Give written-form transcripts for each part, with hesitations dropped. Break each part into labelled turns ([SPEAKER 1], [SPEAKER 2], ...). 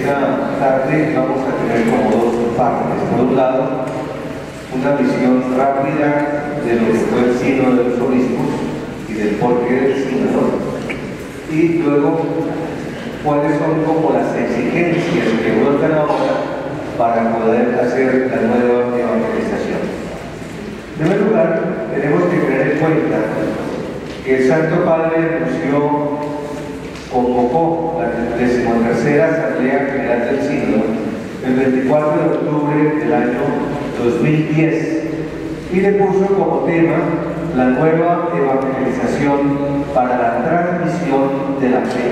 [SPEAKER 1] esta tarde vamos a tener como dos partes. Por un lado, una visión rápida de lo que fue el sínodo de los obispos y del porqué del sínodo, y luego cuáles son como las exigencias que brotan ahora para poder hacer la nueva evangelización. En primer lugar, tenemos que tener en cuenta que el Santo Padre convocó la 13ª Asamblea General del Sínodo el 24 de octubre del año 2010 y le puso como tema la nueva evangelización para la transmisión de la fe.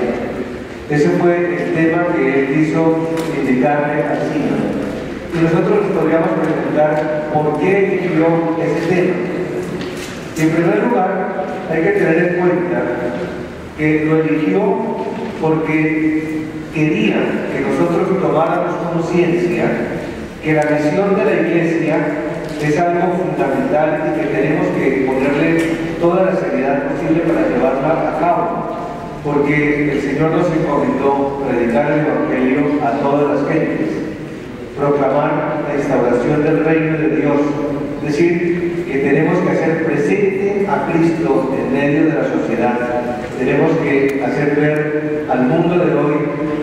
[SPEAKER 1] Ese fue el tema que él quiso indicarle al sínodo. Y nosotros nos podríamos preguntar por qué eligió ese tema. Y en primer lugar, hay que tener en cuenta que lo eligió porque quería que nosotros tomáramos conciencia que la misión de la Iglesia es algo fundamental y que tenemos que ponerle toda la seriedad posible para llevarla a cabo, porque el Señor nos encomendó predicar el Evangelio a todas las gentes, proclamar la instauración del reino de Dios, es decir, que tenemos que hacer presente a Cristo en medio de la sociedad, tenemos que hacer ver al mundo de hoy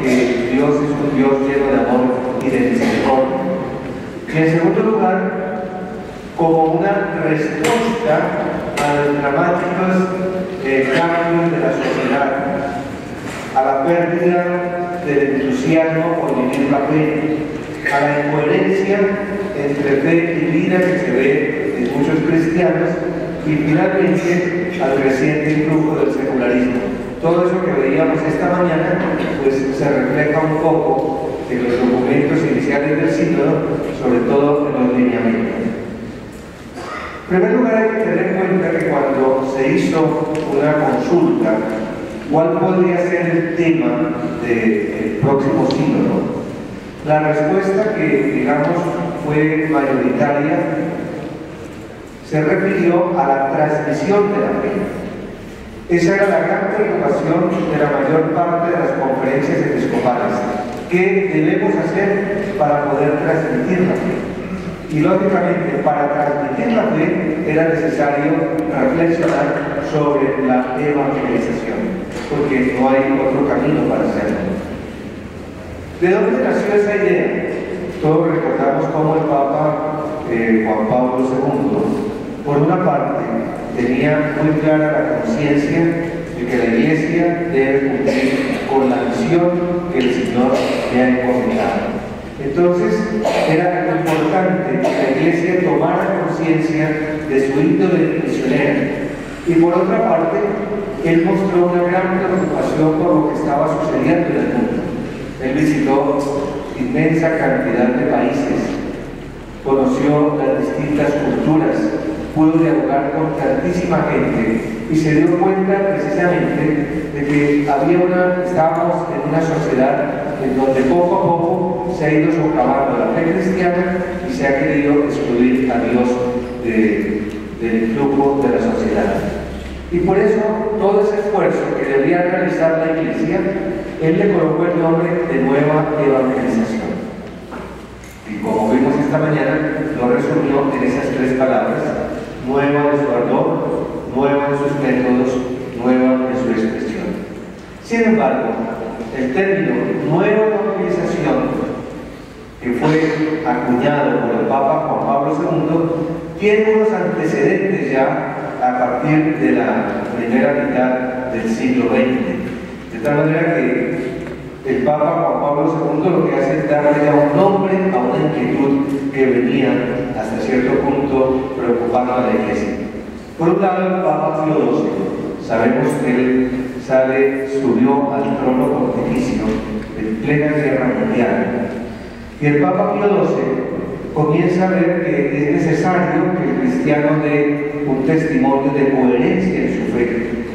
[SPEAKER 1] que Dios es un Dios lleno de amor y de misericordia. Y en segundo lugar, como una respuesta a los dramáticos cambios de la sociedad, a la pérdida del entusiasmo por vivir la fe, a la incoherencia entre fe y vida que se ve en muchos cristianos y finalmente al creciente influjo del secularismo. Todo eso que veíamos esta mañana pues se refleja un poco en los documentos iniciales del sínodo, sobre todo en los lineamientos. En primer lugar, hay que tener en cuenta que cuando se hizo una consulta, ¿cuál podría ser el tema del próximo sínodo? La respuesta que, digamos, fue mayoritaria se refirió a la transmisión de la fe. Esa era la gran preocupación de la mayor parte de las conferencias episcopales. ¿Qué debemos hacer para poder transmitir la fe? Y lógicamente, para transmitir la fe era necesario reflexionar sobre la evangelización, porque no hay otro camino para hacerlo. ¿De dónde nació esa idea? Todos recordamos cómo el Papa Juan Pablo II, por una parte, tenía muy clara la conciencia de que la Iglesia debe cumplir con la misión que el Señor le ha encomendado. Entonces, era importante que la Iglesia tomara conciencia de su índole misionera. Y por otra parte, él mostró una gran preocupación por lo que estaba sucediendo en el mundo. Él visitó inmensa cantidad de países, conoció las distintas culturas, pudo dialogar con tantísima gente y se dio cuenta precisamente de que estábamos en una sociedad en donde poco a poco se ha ido socavando la fe cristiana y se ha querido excluir a Dios del flujo de la sociedad. Y por eso todo ese esfuerzo que debía realizar la Iglesia, él le colocó el nombre de Nueva Evangelización. Y como vimos esta mañana, lo resumió en esas tres palabras: nueva en su ardor, nueva en sus métodos, nueva en su expresión. Sin embargo, el término Nueva Evangelización, que fue acuñado por el Papa Juan Pablo II, tiene unos antecedentes ya a partir de la primera mitad del siglo XX. De tal manera que el Papa Juan Pablo II lo que hace es darle ya un nombre a una inquietud que venía hasta cierto punto preocupando a la Iglesia. Por un lado, el Papa Pío XII, sabemos que él subió al trono pontificio en plena guerra mundial. Y el Papa Pío XII comienza a ver que es necesario que el cristiano dé un testimonio de coherencia en su fe,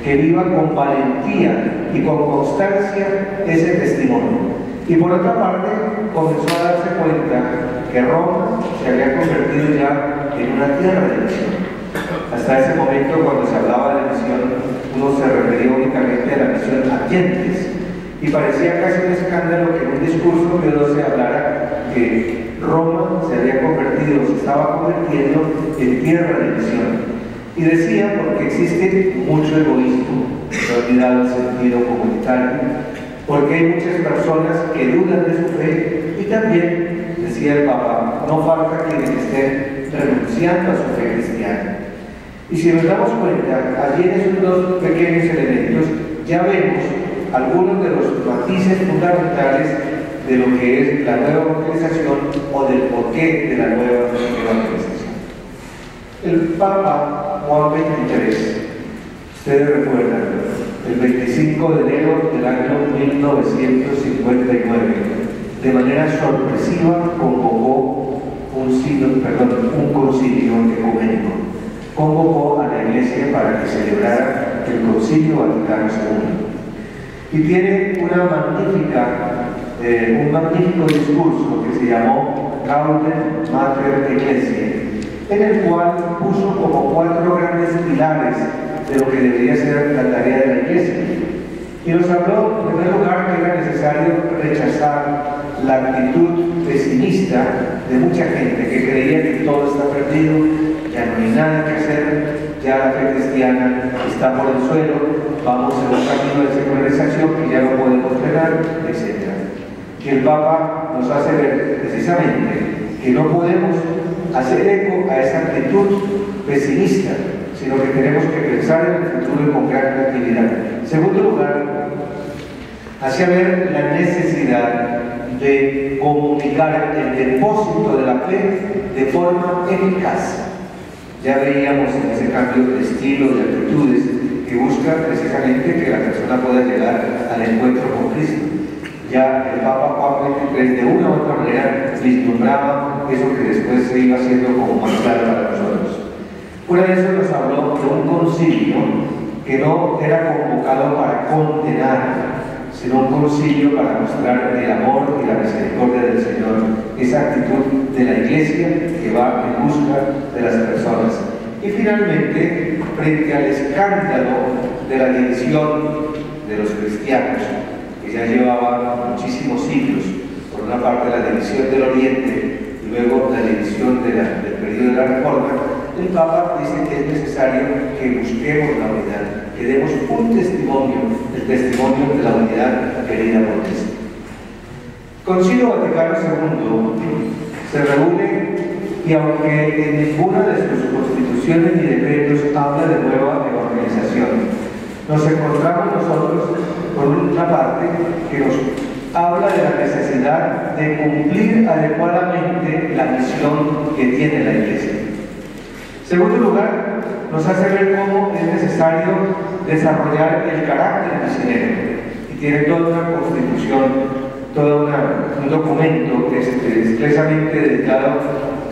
[SPEAKER 1] que viva con valentía y con constancia ese testimonio. Y por otra parte, comenzó a darse cuenta que Roma se había convertido ya en una tierra de misión. Hasta ese momento, cuando se hablaba de misión, uno se refería únicamente a la misión a gentes, y parecía casi un escándalo que en un discurso Pío que Roma se había convertido, se estaba convirtiendo en tierra de misión. Y decía porque existe mucho egoísmo, se ha olvidado el sentido comunitario, porque hay muchas personas que dudan de su fe y también, decía el Papa, no falta quienes estén renunciando a su fe cristiana. Y si nos damos cuenta, allí en esos dos pequeños elementos ya vemos algunos de los matices fundamentales de lo que es la nueva evangelización o del porqué de la nueva evangelización. El Papa Juan XXIII, ustedes recuerdan, el 25 de enero del año 1959, de manera sorpresiva convocó un concilio ecuménico. Convocó a la Iglesia para que celebrara el Concilio Vaticano II. Y tiene un magnífico discurso que se llamó Gaudium Mater Ecclesiae, en el cual puso como 4 grandes pilares de lo que debería ser la tarea de la Iglesia. Y nos habló, en primer lugar, que era necesario rechazar la actitud pesimista de mucha gente que creía que todo está perdido, ya no hay nada que hacer, ya la fe cristiana está por el suelo, vamos en un camino de secularización que ya no podemos frenar, etc. Y el Papa nos hace ver precisamente que no podemos hacer eco a esa actitud pesimista, sino que tenemos que pensar en el futuro con gran creatividad. En segundo lugar, hacía ver la necesidad de comunicar el depósito de la fe de forma eficaz. Ya veíamos en ese cambio de estilo, de actitudes, que busca precisamente que la persona pueda llegar al encuentro con Cristo. Ya el Papa Juan XXIII de una u otra manera vislumbraba eso que después se iba haciendo como más claro para nosotros. Fuera de eso nos habló de un concilio que no era convocado para condenar, sino un concilio para mostrar el amor y la misericordia del Señor, esa actitud de la Iglesia que va en busca de las personas. Y finalmente, frente al escándalo de la división de los cristianos, que ya llevaba muchísimos siglos, por una parte la división del Oriente y luego la división del periodo de la Reforma, el Papa dice que es necesario que busquemos la unidad, que demos un testimonio, el testimonio de la unidad querida por Cristo. Concilio Vaticano II se reúne y aunque en ninguna de sus constituciones ni decretos habla de nueva evangelización, nos encontramos nosotros por una parte que nos habla de la necesidad de cumplir adecuadamente la misión que tiene la Iglesia. En segundo lugar, nos hace ver cómo es necesario desarrollar el carácter misionero, y tiene toda una constitución, todo un documento que es expresamente dedicado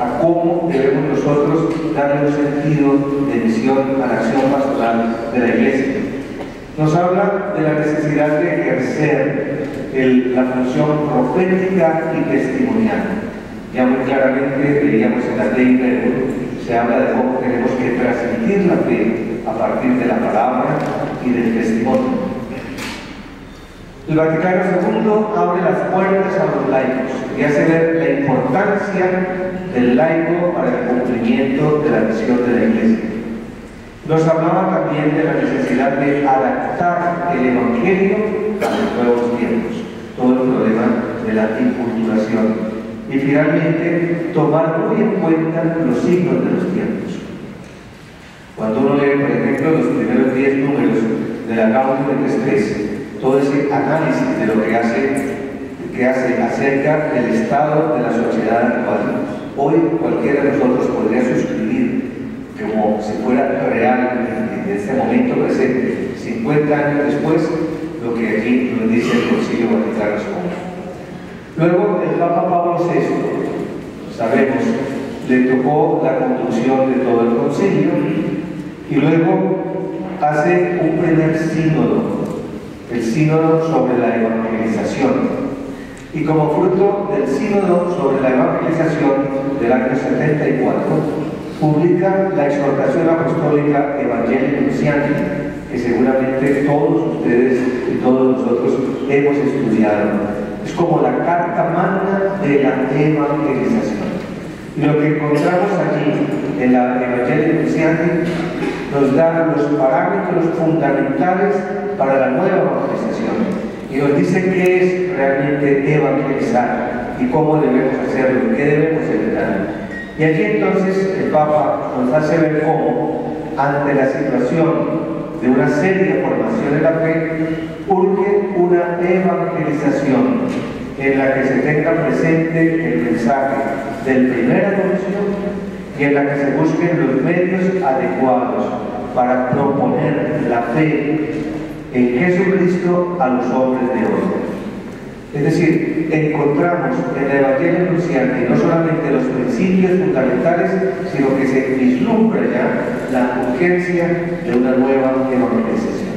[SPEAKER 1] a cómo debemos nosotros darle un sentido de misión a la acción pastoral de la Iglesia. Nos habla de la necesidad de ejercer la función profética y testimonial. Ya muy claramente veíamos en la ley de se habla de cómo tenemos que transmitir la fe a partir de la palabra y del testimonio. El Vaticano II abre las puertas a los laicos y hace ver la importancia del laico para el cumplimiento de la misión de la Iglesia. Nos hablaba también de la necesidad de adaptar el Evangelio a los nuevos tiempos, todo el problema de la inculturación. Y finalmente, tomar muy en cuenta los signos de los tiempos. Cuando uno lee, por ejemplo, los primeros 10 números de la Gaudium et Spes, todo ese análisis de lo que hace acerca del estado de la sociedad actual, hoy cualquiera de nosotros podría suscribir como si fuera real en este momento presente, 50 años después, lo que aquí nos dice el Concilio Vaticano II. Luego, el Papa Pablo VI, sabemos, le tocó la conducción de todo el concilio y luego hace un primer sínodo, el sínodo sobre la evangelización. Y como fruto del sínodo sobre la evangelización del año 74, publica la exhortación apostólica Evangelii Nuntiandi, que seguramente todos ustedes y todos nosotros hemos estudiado. es como la carta magna de la evangelización. Y lo que encontramos allí en la Evangelii Nuntiandi nos da los parámetros fundamentales para la nueva evangelización. Y nos dice qué es realmente evangelizar y cómo debemos hacerlo y qué debemos evitar. Y allí entonces el Papa nos hace ver cómo, ante la situación de una seria formación en la fe, urge una evangelización en la que se tenga presente el mensaje del primer anuncio y en la que se busquen los medios adecuados para proponer la fe en Jesucristo a los hombres de hoy. Es decir, encontramos en el Evangelio Nuntiandi no solamente los principios fundamentales, sino que se vislumbra ya la urgencia de una nueva evangelización.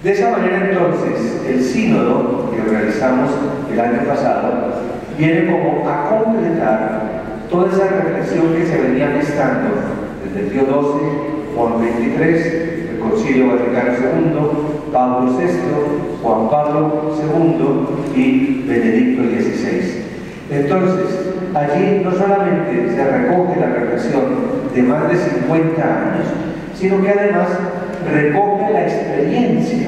[SPEAKER 1] De esa manera entonces, el sínodo que realizamos el año pasado viene como a completar toda esa reflexión que se venía gestando desde Pío XII, Juan XXIII, el Concilio Vaticano II, Pablo VI, Juan Pablo II y Benedicto XVI. Entonces, allí no solamente se recoge la reflexión de más de 50 años, sino que además recoge la experiencia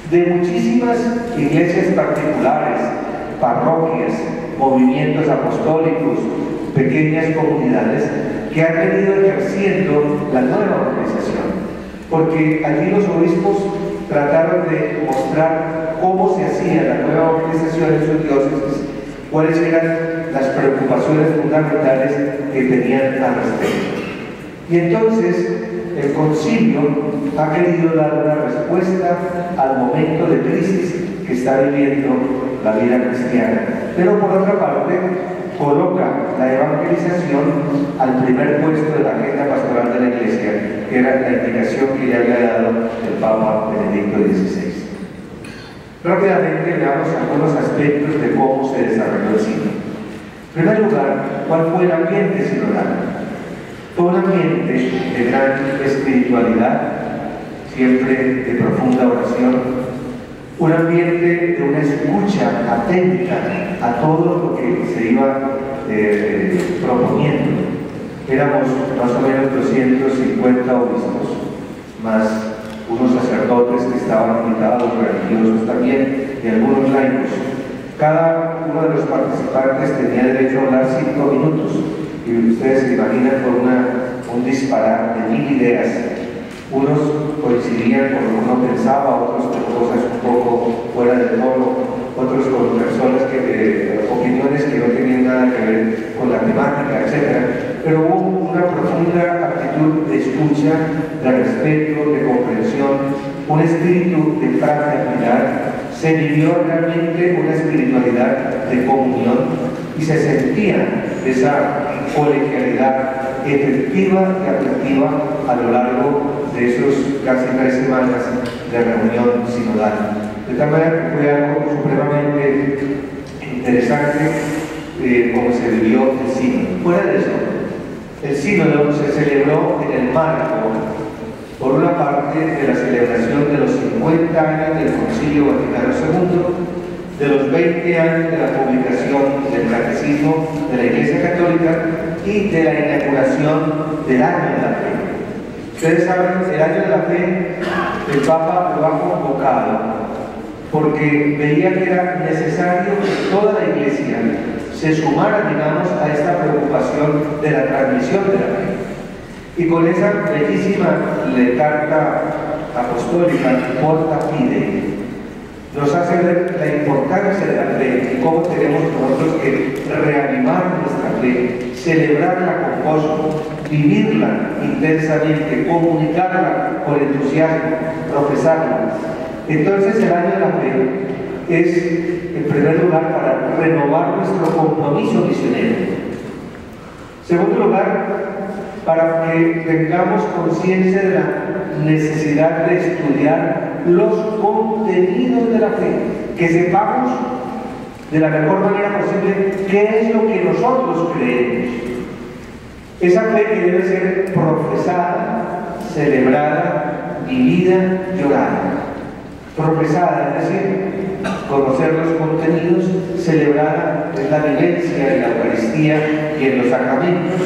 [SPEAKER 1] de muchísimas iglesias particulares, parroquias, movimientos apostólicos, pequeñas comunidades que han venido ejerciendo la nueva organización. Porque allí los obispos trataron de mostrar cómo se hacía la nueva organización en sus diócesis, cuáles eran las preocupaciones fundamentales que tenían al respecto. Y entonces el concilio ha querido dar una respuesta al momento de crisis que está viviendo la vida cristiana, pero por otra parte coloca la evangelización al primer puesto de la agenda pastoral de la Iglesia, que era la indicación que ya había dado el Papa Benedicto XVI. Rápidamente veamos algunos aspectos de cómo se desarrolló el sínodo. En primer lugar, ¿cuál fue el ambiente sinodal? Fue un ambiente de gran espiritualidad, siempre de profunda oración, un ambiente de una escucha atenta a todo lo que se iba proponiendo. Éramos más o menos 250 obispos, más unos sacerdotes que estaban invitados, religiosos también, y algunos laicos. Cada uno de los participantes tenía derecho a hablar 5 minutos, y ustedes se imaginan por un disparar de 1000 ideas. Unos coincidían con lo que uno pensaba, otros con cosas un poco fuera de tono, otros con personas opiniones que no tenían nada que ver con la temática, etc. Pero hubo una profunda actitud de escucha, de respeto, de comprensión, un espíritu de fraternidad. Se vivió realmente una espiritualidad de comunión y se sentía esa colegialidad efectiva y afectiva a lo largo de esos casi 3 semanas de reunión sinodal. De tal manera que fue algo supremamente interesante como se vivió el sínodo. Fuera de eso, el sínodo se celebró en el marco, por una parte, de la celebración de los 50 años del Concilio Vaticano II, de los 20 años de la publicación del Catecismo de la Iglesia Católica y de la inauguración del Año de la Fe. Ustedes saben, el Año de la Fe, el Papa lo ha convocado porque veía que era necesario que toda la Iglesia se sumara, digamos, a esta preocupación de la transmisión de la fe. Y con esa bellísima carta apostólica, Porta Fidei, nos hace ver la importancia de la fe y cómo tenemos nosotros que reanimar nuestra fe, celebrarla con gozo, vivirla intensamente, comunicarla con entusiasmo, profesarla. Entonces el Año de la Fe es, en primer lugar, para renovar nuestro compromiso misionero. En segundo lugar, para que tengamos conciencia de la necesidad de estudiar los contenidos de la fe, que sepamos de la mejor manera posible qué es lo que nosotros creemos. Esa fe que debe ser profesada, celebrada, vivida y orada. Profesada, es decir, conocer los contenidos, celebrar la vivencia en la Eucaristía y en los sacramentos,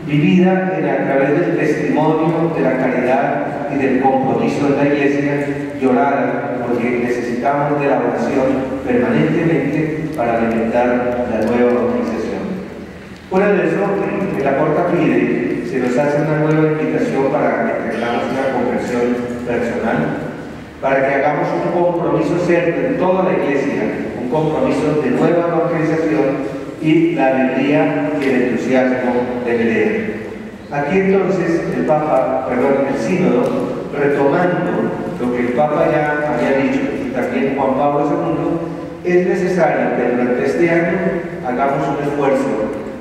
[SPEAKER 1] vivida a través del testimonio, de la caridad y del compromiso de la Iglesia, y orada, porque necesitamos de la oración permanentemente para alimentar la nueva evangelización. Fuera de eso, en la Porta Fidei se nos hace una nueva invitación para que tengamos una conversión personal, para que hagamos un compromiso serio en toda la Iglesia, un compromiso de nueva evangelización y la alegría y el entusiasmo de leer. Aquí entonces el sínodo, retomando lo que el Papa ya había dicho, y también Juan Pablo II, es necesario que durante este año hagamos un esfuerzo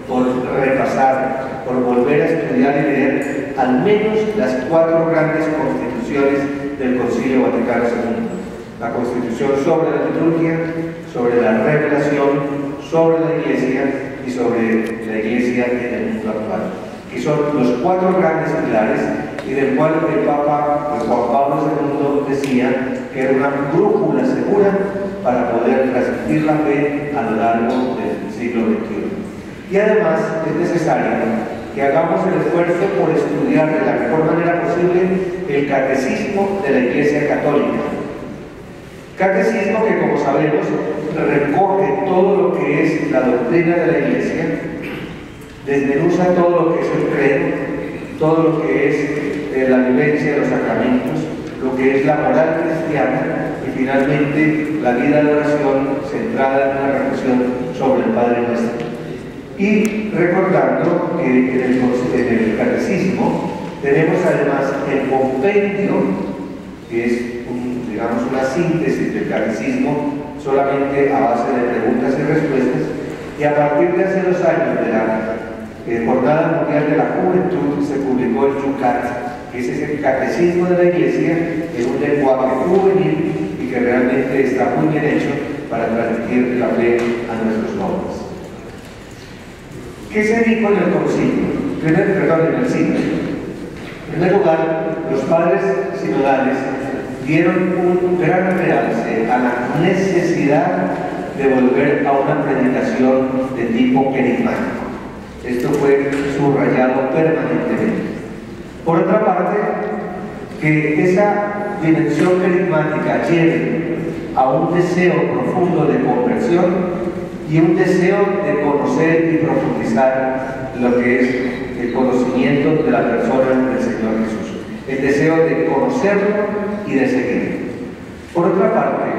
[SPEAKER 1] por repasar, por volver a estudiar y leer al menos las 4 grandes constituciones del Concilio Vaticano II. La Constitución sobre la liturgia, sobre la revelación, sobre la Iglesia y sobre la Iglesia en el mundo actual, que son los 4 grandes pilares y del cual el Papa Juan Pablo II decía que era una brújula segura para poder transmitir la fe a lo largo del siglo XXI. Y además es necesario que hagamos el esfuerzo por estudiar de la mejor manera posible el catecismo de la Iglesia Católica. Catecismo que, como sabemos, recoge todo lo que es la doctrina de la Iglesia, desmenuza todo lo que es el credo, todo lo que es la vivencia de los sacramentos, lo que es la moral cristiana y finalmente la vida de oración centrada en una reflexión sobre el Padre Nuestro. Y recordando que en el catecismo tenemos además el compendio, que es una síntesis del catecismo solamente a base de preguntas y respuestas, y a partir de hace 2 años de la Jornada Mundial de la Juventud se publicó el Yucat, que es el catecismo de la Iglesia en un lenguaje juvenil y que realmente está muy bien hecho para transmitir la fe a nuestros jóvenes. ¿Qué se dijo en el concilio? En el sínodo. En primer lugar, los padres sinodales dieron un gran realce a la necesidad de volver a una predicación de tipo querigmático. Esto fue subrayado permanentemente. Por otra parte, que esa dimensión querigmática lleve a un deseo profundo de conversión y un deseo de conocer y profundizar lo que es el conocimiento de la persona del Señor Jesús. El deseo de conocerlo y de seguirlo. Por otra parte,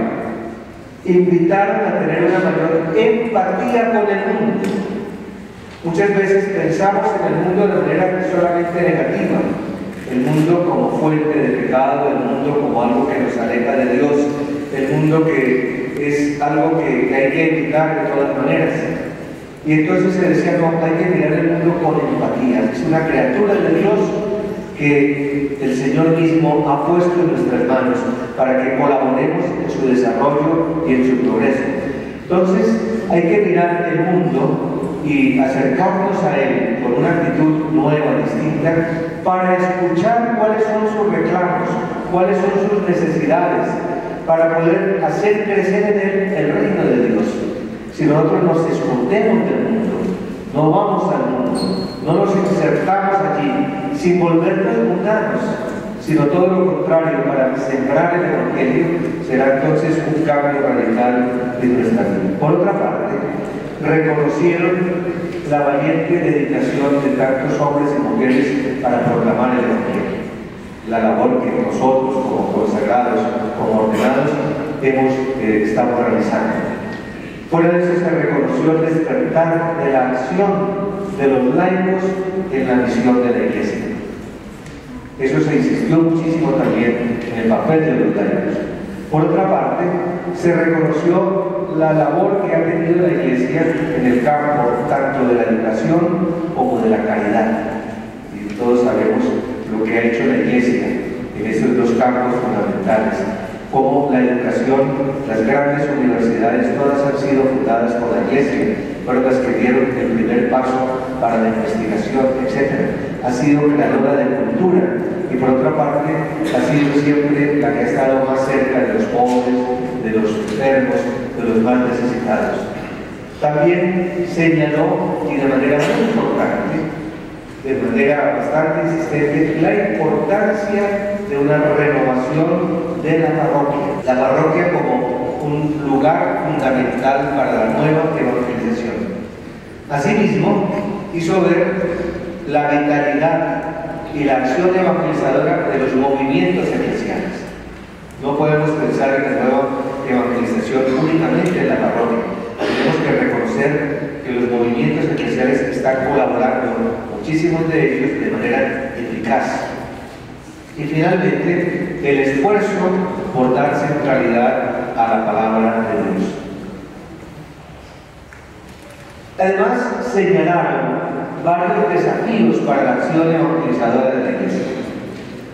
[SPEAKER 1] invitaron a tener una mayor empatía con el mundo. Muchas veces pensamos en el mundo de manera solamente negativa, el mundo como fuente de pecado, el mundo como algo que nos aleja de Dios, el mundo que es algo que hay que evitar de todas maneras. Y entonces se decía, no, hay que mirar el mundo con empatía, es una criatura de Dios que el Señor mismo ha puesto en nuestras manos para que colaboremos en su desarrollo y en su progreso. Entonces hay que mirar el mundo y acercarnos a él con una actitud nueva, distinta, para escuchar cuáles son sus reclamos, cuáles son sus necesidades, para poder hacer crecer en él el reino de Dios. Si nosotros nos escondemos del mundo, no vamos al mundo, no nos insertamos allí, sin volvernos mundanos, sino todo lo contrario, para sembrar el Evangelio, será entonces un cambio radical de nuestra vida. Por otra parte, reconocieron la valiente dedicación de tantos hombres y mujeres para proclamar el Evangelio, la labor que nosotros como consagrados, como ordenados, estamos realizando. Por eso se reconoció el despertar de la acción de los laicos en la misión de la Iglesia. Eso se insistió muchísimo también en el papel de los laicos. Por otra parte, se reconoció la labor que ha tenido la Iglesia en el campo tanto de la educación como de la caridad. Y todos sabemos lo que ha hecho la Iglesia en esos 2 campos fundamentales. Como la educación, las grandes universidades, todas han sido fundadas por la Iglesia, fueron las que dieron el primer paso para la investigación, etc. Ha sido creadora de cultura y por otra parte ha sido siempre la que ha estado más cerca de los pobres, de los enfermos, de los más necesitados. También señaló, y de manera muy importante, de manera bastante insistente, la importancia de una renovación de la parroquia. La parroquia como un lugar fundamental para la nueva evangelización. Asimismo, hizo ver la vitalidad y la acción evangelizadora de los movimientos eclesiales. No podemos pensar en la nueva evangelización únicamente en la parroquia. Tenemos que reconocer que los movimientos eclesiales están colaborando, muchísimos de ellos, de manera eficaz. Y finalmente, el esfuerzo por dar centralidad a la palabra de Dios. Además, señalaron varios desafíos para la acción evangelizadora de la Iglesia.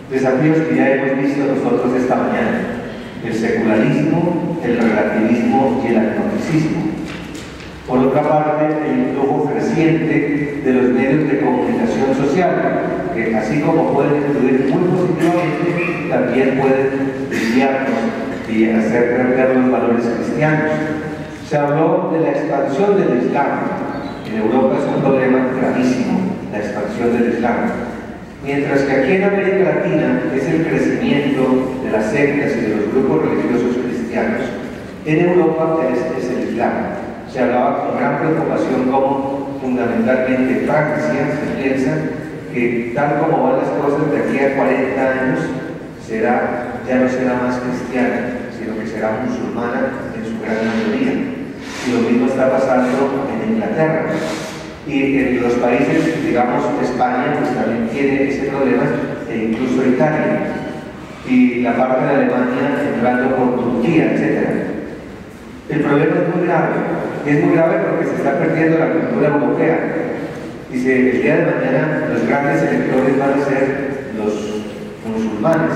[SPEAKER 1] Desafíos que ya hemos visto nosotros esta mañana: el secularismo, el relativismo y el agnosticismo. Por otra parte, el influjo creciente de los medios de comunicación social, que así como pueden influir muy positivamente, también pueden desviarnos y hacer perder los valores cristianos. Se habló de la expansión del Islam. En Europa es un problema gravísimo, la expansión del Islam. Mientras que aquí en América Latina es el crecimiento de las sectas y de los grupos religiosos cristianos, en Europa es el Islam. Se hablaba con gran preocupación como fundamentalmente Francia se piensa que tal como van las cosas de aquí a 40 años ya no será más cristiana, sino que será musulmana en su gran mayoría. Y lo mismo está pasando en Inglaterra. Y en los países, digamos, España, pues también tiene ese problema, e incluso Italia. Y la parte de Alemania entrando por Turquía, etc. El problema es muy grave. Y es muy grave porque se está perdiendo la cultura europea. Dice, el día de mañana los grandes electores van a ser los musulmanes.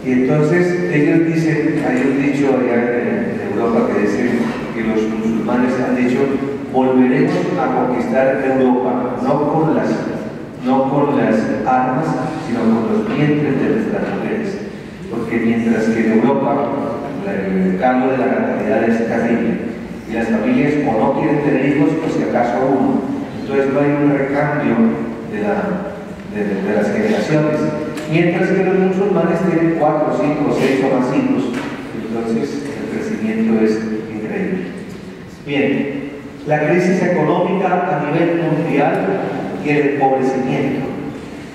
[SPEAKER 1] Y entonces ellos dicen, hay un dicho allá en Europa que dicen que los musulmanes han dicho: volveremos a conquistar Europa, no con las armas, sino con los vientres de nuestras mujeres. Porque mientras que en Europa el cambio de la natalidad es terrible, y las familias o no quieren tener hijos, o si acaso uno, entonces no hay un recambio de las generaciones. Mientras que los musulmanes tienen 4, 5, 6 o más hijos, entonces el crecimiento es increíble. Bien, la crisis económica a nivel mundial y el empobrecimiento.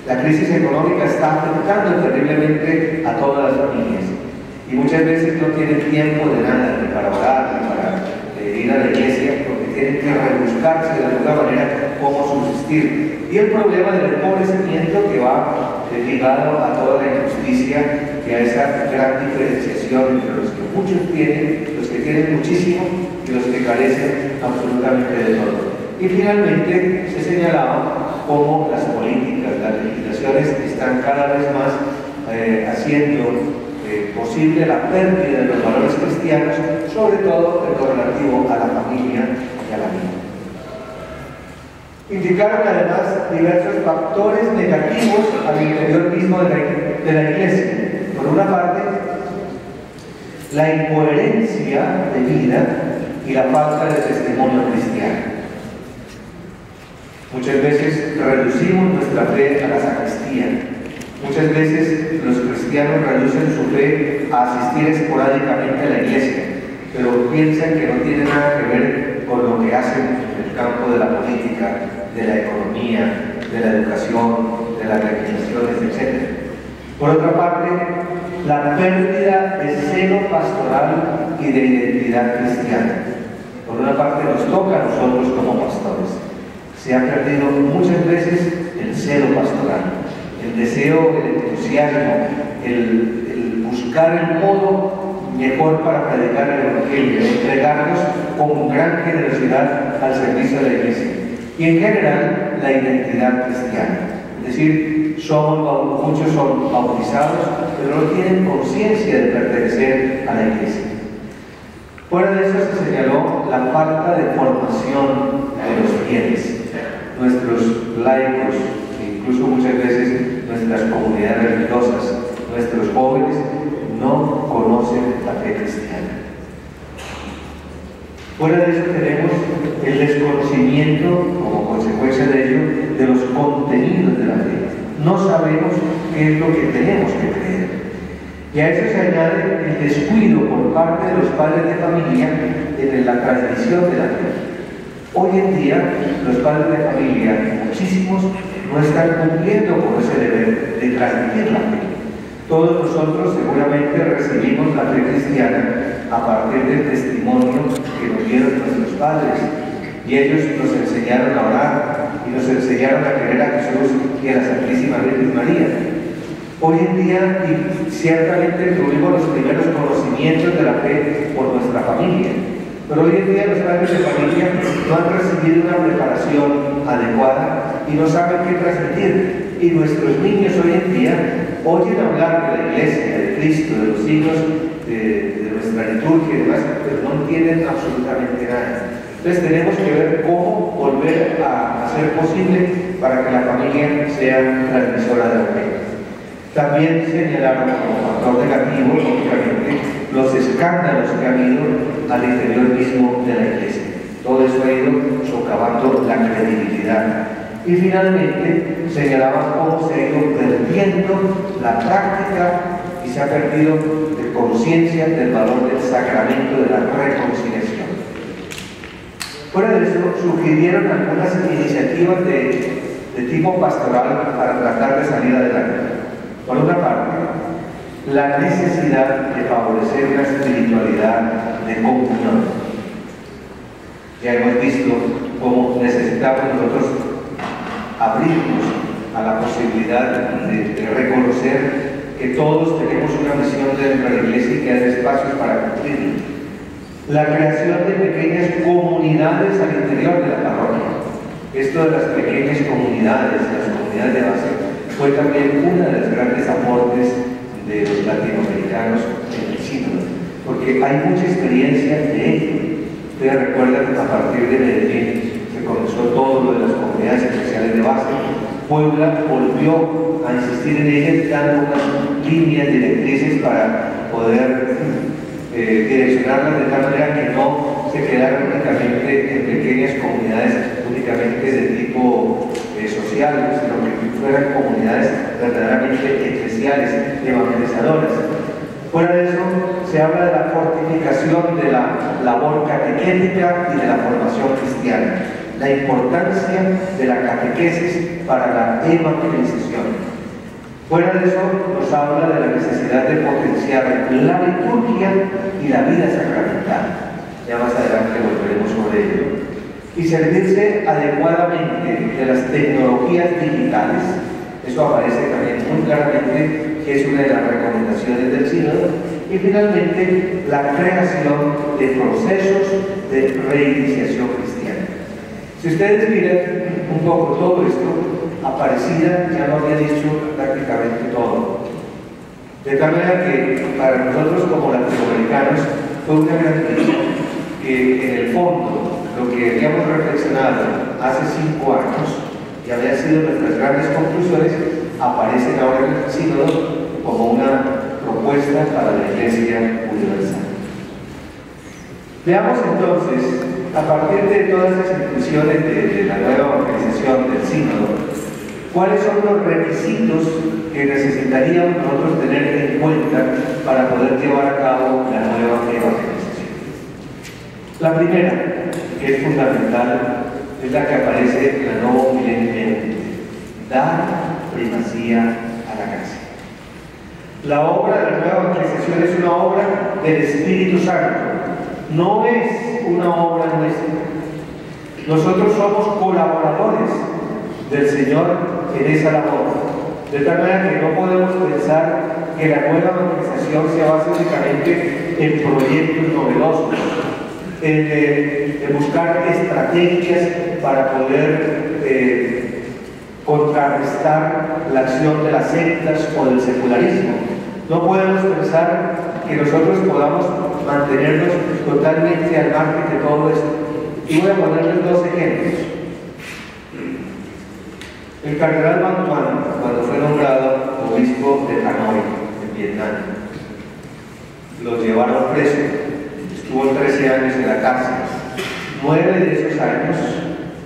[SPEAKER 1] La crisis económica está afectando terriblemente a todas las familias y muchas veces no tienen tiempo de nada, ni para orar, ni para ir a la iglesia, porque tienen que rebuscarse de alguna manera cómo subsistir. Y el problema del empobrecimiento que va ligado a toda la injusticia y a esa gran diferenciación entre los que muchos tienen, los que tienen muchísimo y los que carecen absolutamente de todo. Y finalmente se señalaba cómo las políticas, las legislaciones están cada vez más haciendo posible la pérdida de los valores cristianos, sobre todo en lo relativo a la familia y a la vida. Indicaron además diversos factores negativos al interior mismo de la Iglesia. Por una parte, la incoherencia de vida y la falta de testimonio cristiano. Muchas veces reducimos nuestra fe a la sacristía. Muchas veces los cristianos reducen su fe a asistir esporádicamente a la iglesia, pero piensan que no tiene nada que ver con lo que hacen en el campo de la política, de la economía, de la educación, de las legislaciones, etc. Por otra parte, la pérdida de celo pastoral y de identidad cristiana. Por una parte nos toca a nosotros como pastores. Se ha perdido muchas veces el celo pastoral, el deseo, el entusiasmo, el buscar el modo mejor para predicar el Evangelio, entregarnos con gran generosidad al servicio de la Iglesia. Y en general, la identidad cristiana. Es decir, muchos son bautizados, pero no tienen conciencia de pertenecer a la Iglesia. Fuera de eso se señaló la falta de formación de los fieles. Nuestros laicos, incluso muchas veces nuestras comunidades religiosas, nuestros jóvenes no conocen la fe cristiana. Fuera de eso tenemos el desconocimiento, como consecuencia de ello, de los contenidos de la fe. No sabemos qué es lo que tenemos que creer. Y a eso se añade el descuido por parte de los padres de familia en la transmisión de la fe. Hoy en día, los padres de familia, muchísimos, no están cumpliendo con ese deber de transmitir la fe. Todos nosotros seguramente recibimos la fe cristiana a partir del testimonio que nos dieron nuestros padres. Y ellos nos enseñaron a orar y nos enseñaron a creer a Jesús y a la Santísima Virgen María. Hoy en día, y ciertamente tuvimos los primeros conocimientos de la fe por nuestra familia, pero hoy en día los padres de familia no han recibido una preparación adecuada y no saben qué transmitir. Y nuestros niños hoy en día oyen hablar de la Iglesia, de Cristo, de los signos de nuestra liturgia y demás, pero no entienden absolutamente nada. Entonces tenemos que ver cómo volver a hacer posible para que la familia sea transmisora de la fe. También señalaron como factor negativo, lógicamente, los escándalos que ha habido al interior mismo de la Iglesia. Todo eso ha ido socavando la credibilidad. Y finalmente señalaban cómo se ha ido perdiendo la práctica y se ha perdido de conciencia del valor del sacramento de la reconciliación. Fuera de eso, sugirieron algunas iniciativas de tipo pastoral para tratar de salir adelante. Por una parte, la necesidad de favorecer una espiritualidad de comunión. Ya hemos visto cómo necesitamos nosotros abrirnos a la posibilidad de reconocer que todos tenemos una misión dentro de la Iglesia y que hay espacios para cumplirla. La creación de pequeñas comunidades al interior de la parroquia. Esto de las pequeñas comunidades, las comunidades de base, fue también uno de los grandes aportes de los latinoamericanos en el sínodo, porque hay mucha experiencia de ello. Ustedes recuerdan que a partir de Medellín se comenzó todo lo de las comunidades especiales de base. Puebla volvió a insistir en ellas, dando unas líneas directrices para poder direccionarlas de tal manera que no se quedaran únicamente en pequeñas comunidades únicamente de tipo social, sino que fueran comunidades verdaderamente eclesiales, evangelizadoras. Fuera de eso, se habla de la fortificación de la labor catequética y de la formación cristiana, la importancia de la catequesis para la evangelización. Fuera de eso, nos habla de la necesidad de potenciar la liturgia y la vida sacramental. Ya más adelante volveremos sobre ello. Y servirse adecuadamente de las tecnologías digitales. Eso aparece también muy claramente, que es una de las recomendaciones del sínodo. Y finalmente, la creación de procesos de reiniciación cristiana. Si ustedes miran un poco todo esto, Aparecida ya lo había dicho prácticamente todo. De tal manera que para nosotros como latinoamericanos fue una gran dicha que en el fondo lo que habíamos reflexionado hace 5 años y habían sido nuestras grandes conclusiones aparecen ahora en el sínodo como una propuesta para la Iglesia universal. Veamos entonces, a partir de todas las instituciones de la nueva organización del sínodo, ¿cuáles son los requisitos que necesitaríamos nosotros tener en cuenta para poder llevar a cabo la nueva evangelización? La primera, que es fundamental, es la que aparece en la Nueva Milenio: dar primacía a la gracia. La obra de la nueva evangelización es una obra del Espíritu Santo, no es una obra nuestra. Nosotros somos colaboradores del Señor en esa labor, de tal manera que no podemos pensar que la nueva evangelización se basa únicamente en proyectos novedosos, en buscar estrategias para poder contrarrestar la acción de las sectas o del secularismo. No podemos pensar que nosotros podamos mantenernos totalmente al margen de todo esto. Y voy a ponerles 2 ejemplos. El cardenal Van Thuan, cuando fue nombrado obispo de Hanoi, en Vietnam, lo llevaron preso, estuvo 13 años en la cárcel. 9 de esos años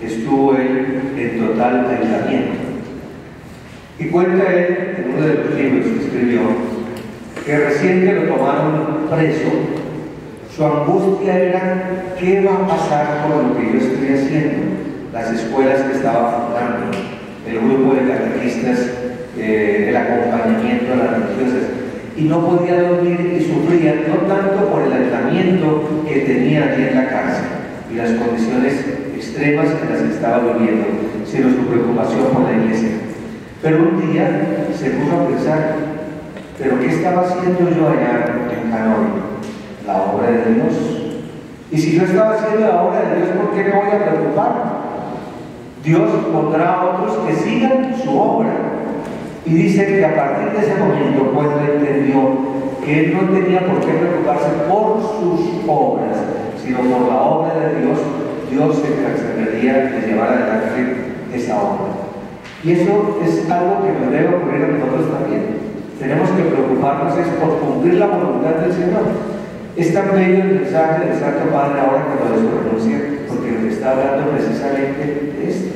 [SPEAKER 1] estuvo él en total aislamiento. Y cuenta él, en uno de los libros que escribió, que recién que lo tomaron preso, su angustia era: ¿qué va a pasar con lo que yo estoy haciendo? Las escuelas que estaba fundando, el grupo de catequistas, el acompañamiento a las religiosas, y no podía dormir y sufría no tanto por el aislamiento que tenía allí en la cárcel y las condiciones extremas en las que estaba viviendo, sino su preocupación por la iglesia. Pero un día se puso a pensar: ¿pero qué estaba haciendo yo allá en Hanoi? La obra de Dios. Y si yo estaba haciendo la obra de Dios, ¿por qué me voy a preocupar? Dios pondrá a otros que sigan su obra. Y dice que a partir de ese momento, cuando entendió que él no tenía por qué preocuparse por sus obras, sino por la obra de Dios, Dios se encargaría de llevar adelante esa obra. Y eso es algo que nos debe ocurrir a nosotros también. Tenemos que preocuparnos es por cumplir la voluntad del Señor. Es tan bello el mensaje del Santo Padre ahora que lo despronuncia, porque nos está hablando precisamente de esto.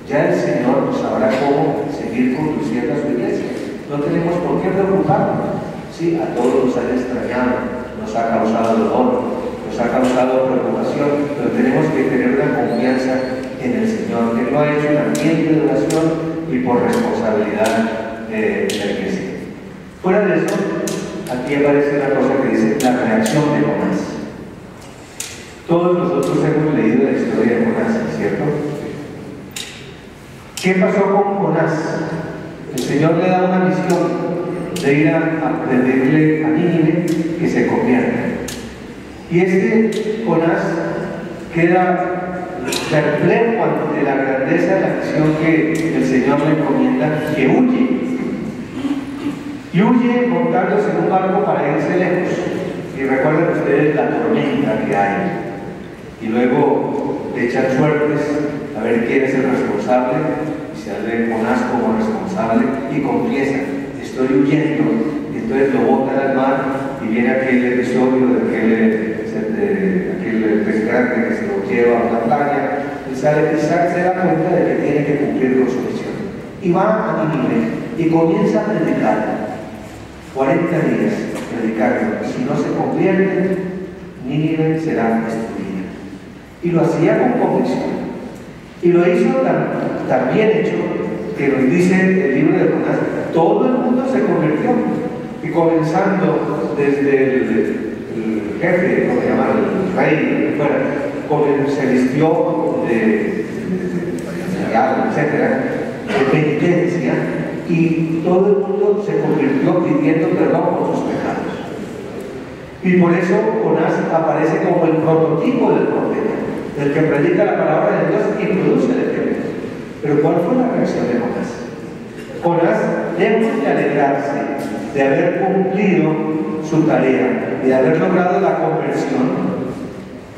[SPEAKER 1] Ya el Señor sabrá cómo seguir conduciendo a su iglesia. No tenemos por qué preocuparnos. Sí, a todos nos han extrañado, nos ha causado dolor, nos ha causado preocupación, pero tenemos que tener una confianza en el Señor, que lo ha hecho en ambiente de oración y por responsabilidad de la iglesia. Fuera de eso, aquí aparece una cosa que dice la reacción de Jonás. Todos nosotros hemos leído la historia de Jonás, ¿cierto? ¿Qué pasó con Jonás? El Señor le da una misión de ir a pedirle a Nínive que se convierta. Y Jonás queda perplejo ante la grandeza de la misión que el Señor le encomienda, que huye. Y huye montándose en un barco para irse lejos. Y recuerden ustedes la tormenta que hay. Y luego echan suertes a ver quién es el responsable. Y se ve Jonás como responsable y confiesa: estoy huyendo. Y entonces lo botan al mar y viene aquel episodio de aquel pez grande que se lo lleva a la playa. Y se da cuenta de que tiene que cumplir con su misión. Y va a Nínive y comienza a predicar. 40 días predicando: si no se convierte, Nínive será destruida. Y lo hacía con convicción. Y lo hizo tan bien hecho que nos dice el libro de Jonás: todo el mundo se convirtió. Y comenzando desde el jefe, como se llama, el rey, se vistió de etcétera, de penitencia. Y todo el mundo se convirtió pidiendo perdón por sus pecados. Y por eso Jonás aparece como el prototipo del profeta, del que predica la palabra de Dios y produce el efecto. Pero ¿cuál fue la reacción de Jonás? Jonás, lejos de alegrarse de haber cumplido su tarea y de haber logrado la conversión,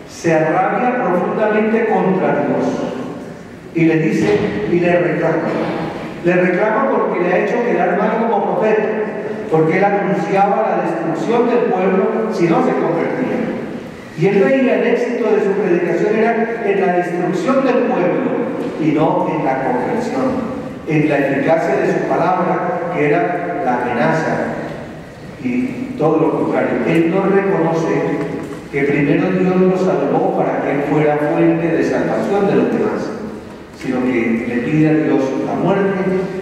[SPEAKER 1] se arrabia profundamente contra Dios y le dice y le reclama. Le reclama porque le ha hecho quedar mal como profeta, porque él anunciaba la destrucción del pueblo si no se convertía. Y él veía el éxito de su predicación era en la destrucción del pueblo y no en la conversión, en la eficacia de su palabra, que era la amenaza y todo lo contrario. Él no reconoce que primero Dios lo salvó para que él fuera fuente de salvación de los demás, sino que le pide a Dios la muerte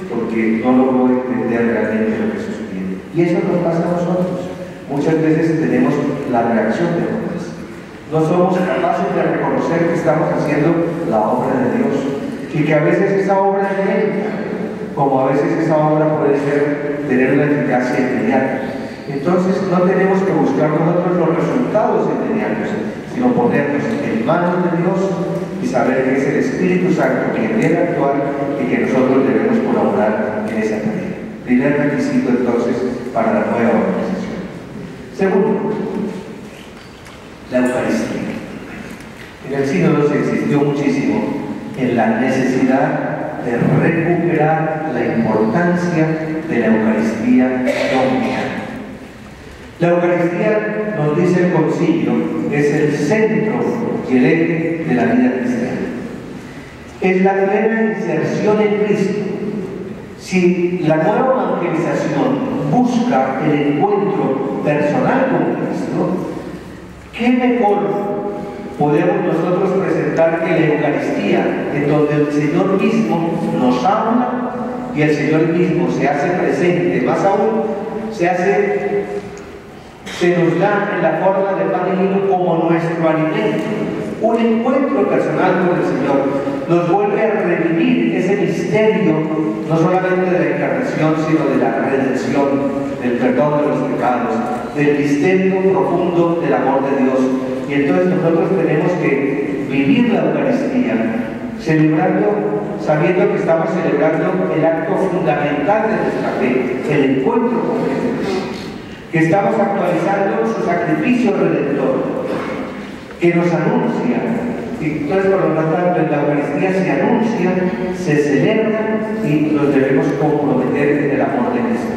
[SPEAKER 1] porque no logró entender realmente lo que sucedía. Y eso nos pasa a nosotros. Muchas veces tenemos la reacción de Jonás. No somos capaces de reconocer que estamos haciendo la obra de Dios y que a veces esa obra es lenta, como a veces esa obra puede tener una eficacia inmediata. Entonces no tenemos que buscar nosotros los resultados inmediatos, sino ponernos en manos de Dios y saber que es el Espíritu Santo quien debe actuar y que nosotros debemos colaborar en esa tarea. Primer requisito entonces para la nueva organización. Segundo, la Eucaristía. En el sínodo se insistió muchísimo en la necesidad de recuperar la importancia de la Eucaristía dominical. La Eucaristía, nos dice el Concilio, es el centro y el eje de la vida cristiana. Es la plena inserción en Cristo. Si la nueva evangelización busca el encuentro personal con Cristo, ¿qué mejor podemos nosotros presentar que la Eucaristía, en donde el Señor mismo nos habla y el Señor mismo se hace presente, más aún se nos da en la forma de pan y vino como nuestro alimento? Un encuentro personal con el Señor nos vuelve a revivir ese misterio, no solamente de la encarnación, sino de la redención, del perdón de los pecados, del misterio profundo del amor de Dios. Y entonces nosotros tenemos que vivir la Eucaristía, celebrando, sabiendo que estamos celebrando el acto fundamental de nuestra fe, el encuentro con Jesús, que estamos actualizando su sacrificio redentor, que nos anuncia. Y entonces, por lo tanto, en la Eucaristía se anuncia, se celebra y nos debemos comprometer en el amor de Cristo.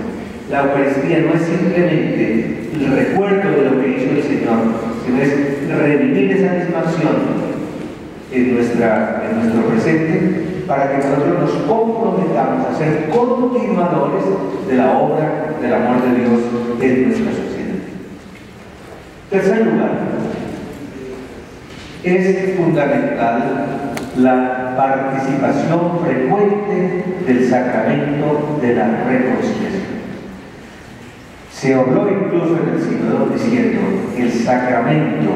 [SPEAKER 1] La Eucaristía no es simplemente el recuerdo de lo que hizo el Señor, sino es revivir esa misma acción en nuestro presente, para que nosotros nos comprometamos a ser continuadores de la obra del amor de Dios en nuestra sociedad. Tercer lugar, es fundamental la participación frecuente del sacramento de la reconciliación. Se habló incluso en el sínodo diciendo que el sacramento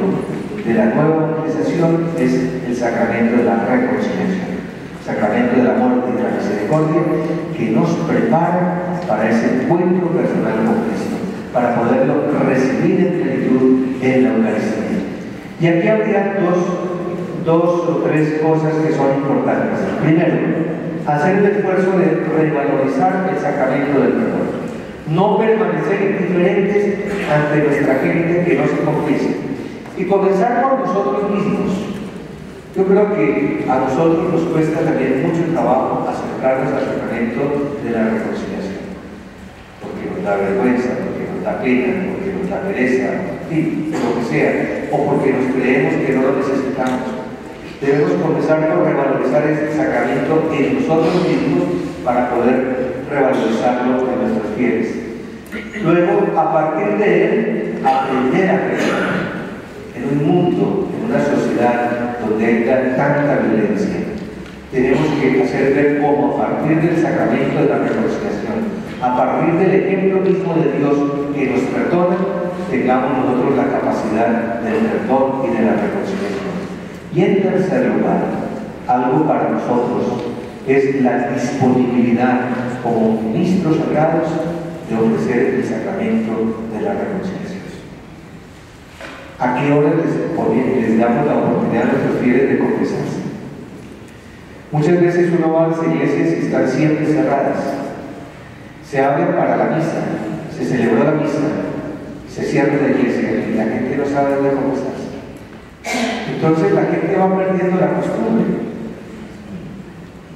[SPEAKER 1] de la nueva evangelización es el sacramento de la reconciliación, el sacramento del amor y de la misericordia, que nos prepara para ese encuentro personal con Cristo, para poderlo recibir en plenitud en la Eucaristía. Y aquí habría dos o tres cosas que son importantes. Primero, hacer el esfuerzo de revalorizar el sacramento del perdón. No permanecer indiferentes ante nuestra gente que no se confiesa. Y comenzar por nosotros mismos. Yo creo que a nosotros nos cuesta también mucho trabajo acercarnos al sacramento de la reconciliación. Porque nos da vergüenza, porque nos da pena, porque nos da pereza, y lo que sea, o porque nos creemos que no lo necesitamos. Debemos comenzar por revalorizar este sacramento en nosotros mismos para poder revalorizarlo en nuestros fieles. Luego, a partir de él, aprender a creer. En un mundo, en una sociedad donde hay tanta violencia, tenemos que hacer ver cómo a partir del sacramento de la reconciliación, a partir del ejemplo mismo de Dios que nos perdona, tengamos nosotros la capacidad del perdón y de la reconciliación. Y en tercer lugar, algo para nosotros es la disponibilidad como ministros sagrados de ofrecer el sacramento de la reconciliación. ¿A qué hora les damos la oportunidad a nuestros fieles de confesarse? Muchas veces uno va a las iglesias y están siempre cerradas. Se abre para la misa, se celebró la misa, se cierra la iglesia y la gente no sabe dónde confesarse. Entonces la gente va perdiendo la costumbre.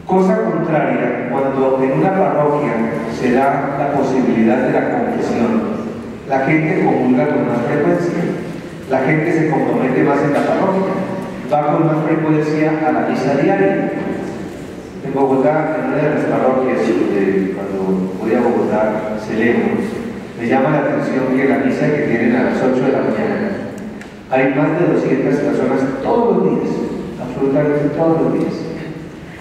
[SPEAKER 1] Cosa contraria, cuando en una parroquia se da la posibilidad de la confesión, la gente comulga con más frecuencia. La gente se compromete más en la parroquia, va con más frecuencia a la misa diaria. En Bogotá, en una de las parroquias, cuando voy a Bogotá, celebro, me llama la atención que la misa que tienen a las 8 de la mañana, hay más de 200 personas todos los días, absolutamente todos los días.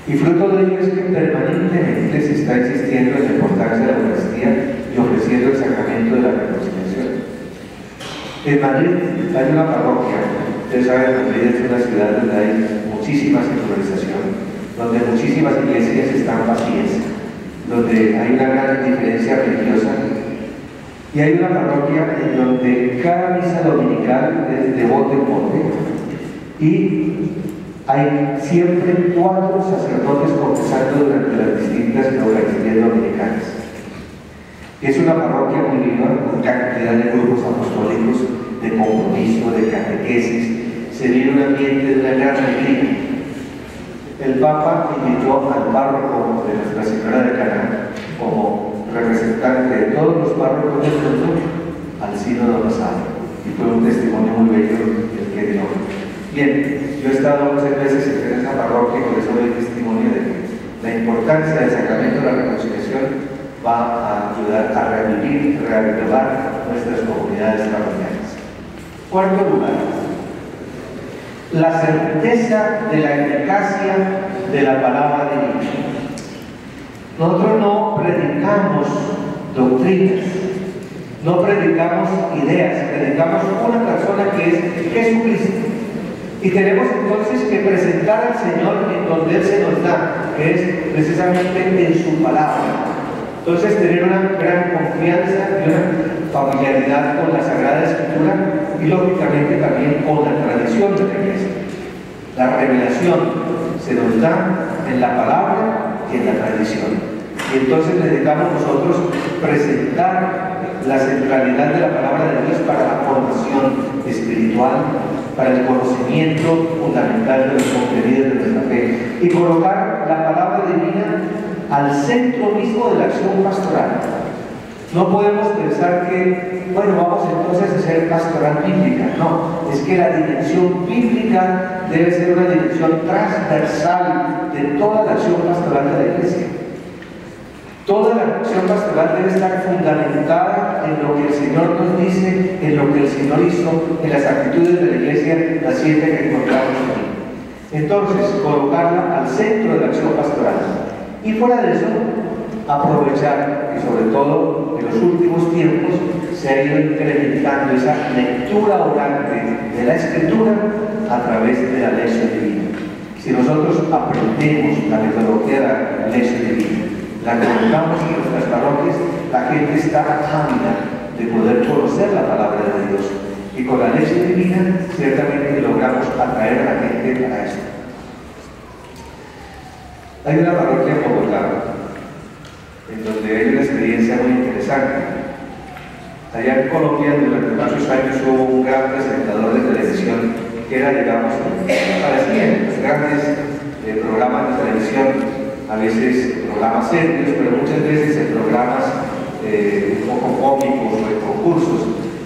[SPEAKER 1] Y fruto de ello es que permanentemente se está insistiendo en la importancia de la Eucaristía y ofreciendo el sacramento de la reconciliación. En Madrid hay una parroquia, ustedes saben, Madrid es una ciudad donde hay muchísima secularización, donde muchísimas iglesias están vacías, donde hay una gran diferencia religiosa, y hay una parroquia en donde cada misa dominical es de bote en bote, y hay siempre 4 sacerdotes confesando durante las distintas Eucaristías dominicanas. Es una parroquia muy viva, con cantidad de grupos apostólicos, de compromiso, de catequesis. Se vive un ambiente de una gran alegría. El Papa invitó al párroco de Nuestra Señora de Caná, como representante de todos los párrocos del mundo, al sínodo pasado, y fue un testimonio muy bello el que dio. Bien, yo he estado muchas veces en esa parroquia y por eso doy testimonio de que la importancia del sacramento de la reconciliación va a ayudar a revivir, reavivar nuestras comunidades parroquiales. Cuarto lugar, la certeza de la eficacia de la palabra divina. Nosotros no predicamos doctrinas, no predicamos ideas, predicamos una persona que es Jesucristo. Y tenemos entonces que presentar al Señor en donde Él se nos da, que es precisamente en su palabra. Entonces tener una gran confianza y una familiaridad con la Sagrada Escritura y lógicamente también con la tradición de la Iglesia. La revelación se nos da en la palabra y en la tradición. Y entonces necesitamos nosotros presentar la centralidad de la palabra de Dios para la formación espiritual, para el conocimiento fundamental de los contenidos de nuestra fe y colocar la palabra divina al centro mismo de la acción pastoral. No podemos pensar que, bueno, vamos entonces a hacer pastoral bíblica. No, es que la dimensión bíblica debe ser una dimensión transversal de toda la acción pastoral de la Iglesia. Toda la acción pastoral debe estar fundamentada en lo que el Señor nos dice, en lo que el Señor hizo, en las actitudes de la Iglesia, las 7 que encontramos aquí. Entonces, colocarla al centro de la acción pastoral. Y fuera de eso, aprovechar, y sobre todo en los últimos tiempos, se ha ido incrementando esa lectura orante de la Escritura a través de la lección divina. Si nosotros aprendemos la metodología de la lección divina, la colocamos en nuestras parroquias, la gente está ávida de poder conocer la palabra de Dios. Y con la lección divina, ciertamente logramos atraer a la gente para esto. Hay una parroquia en Bogotá, en donde hay una experiencia muy interesante. Allá en Colombia, durante muchos años, hubo un gran presentador de televisión que era, digamos, parecía en los grandes programas de televisión, a veces programas serios, pero muchas veces en programas un poco cómicos o en concursos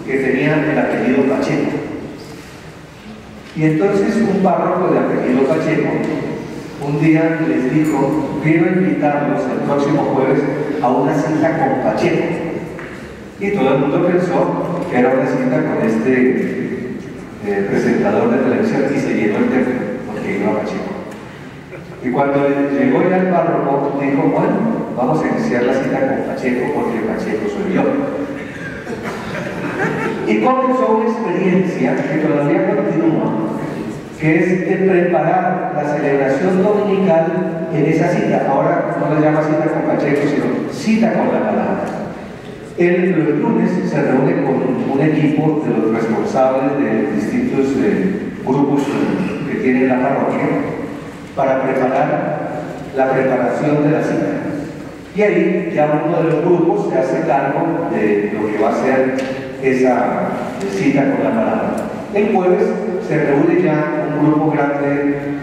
[SPEAKER 1] que tenían el apellido Pacheco. Y entonces un párroco de apellido Pacheco un día les dijo: quiero invitarlos el próximo jueves a una cita con Pacheco. Y todo el mundo pensó que era una cita con este presentador de televisión y se llenó el templo porque iba a Pacheco. Y cuando llegó ya el párroco, dijo: bueno, vamos a iniciar la cita con Pacheco porque Pacheco soy yo. Y comenzó una experiencia que todavía continúa, que es de preparar la celebración dominical en esa cita. Ahora no le llama cita con Pacheco, sino cita con la palabra. Él los lunes se reúne con un equipo de los responsables de distintos grupos que tienen la parroquia para preparar la preparación de la cita. Y ahí ya uno de los grupos se hace cargo de lo que va a ser esa cita con la palabra. El jueves se reúne ya un grupo grande,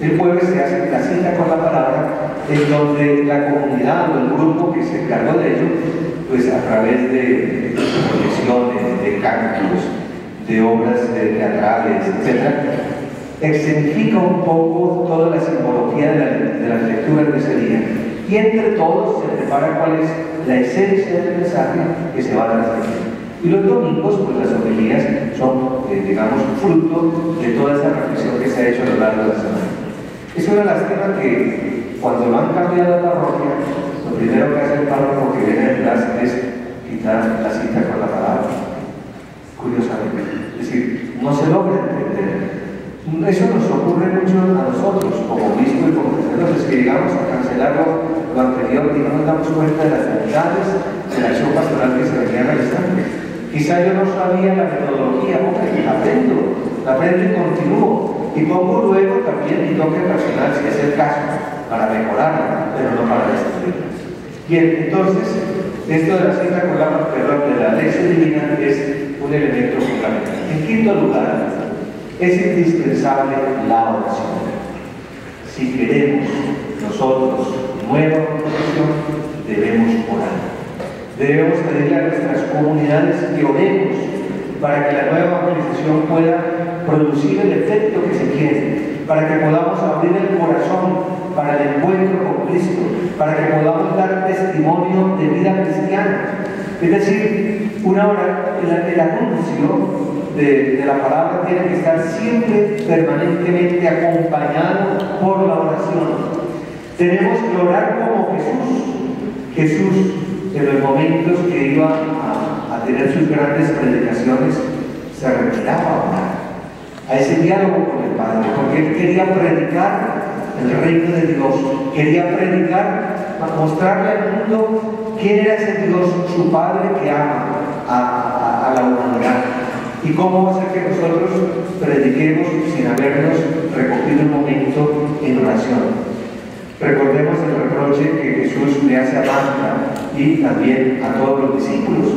[SPEAKER 1] el jueves se hace la cita con la palabra, en donde la comunidad o el grupo que se encargó de ello, pues a través de proyecciones, de cantos, de obras teatrales, etc., escenifica un poco toda la simbología de las lecturas de ese día. Y entre todos se prepara cuál es la esencia del mensaje que se va a transmitir. Y los domingos, pues las homilías son, digamos, fruto de toda esa reflexión que se ha hecho a lo largo de la semana. Es una lástima que cuando lo han cambiado la parroquia, lo primero que hace el párroco que viene detrás es quitar la cita con la palabra. Curiosamente. Es decir, no se logra entender. Eso nos ocurre mucho a nosotros, como obispo y como sacerdotes, que llegamos a cancelar lo anterior y no nos damos cuenta de las bondades de la acción pastoral que se venía realizando. Quizá yo no sabía la metodología, porque la aprendo y continúo. Y pongo luego también mi toque personal, si es el caso, para mejorarla, pero no para destruirla. Bien, entonces, esto de la cita con de la lección divina es un elemento fundamental. En quinto lugar, es indispensable la oración. Si queremos nosotros nueva oración, debemos orar. Debemos pedirle a nuestras comunidades que oremos para que la nueva evangelización pueda producir el efecto que se quiere, para que podamos abrir el corazón para el encuentro con Cristo, para que podamos dar testimonio de vida cristiana. Es decir, el anuncio de la palabra tiene que estar siempre, permanentemente acompañado por la oración. Tenemos que orar como Jesús. Jesús, en los momentos que iba a tener sus grandes predicaciones, se retiraba a orar, a ese diálogo con el Padre, porque él quería predicar el reino de Dios, quería predicar, mostrarle al mundo quién era ese Dios, su Padre que ama a la humanidad. ¿Y cómo va a ser que nosotros prediquemos sin habernos recogido un momento en oración? Recordemos el reproche que Jesús le hace a Marta y también a todos los discípulos.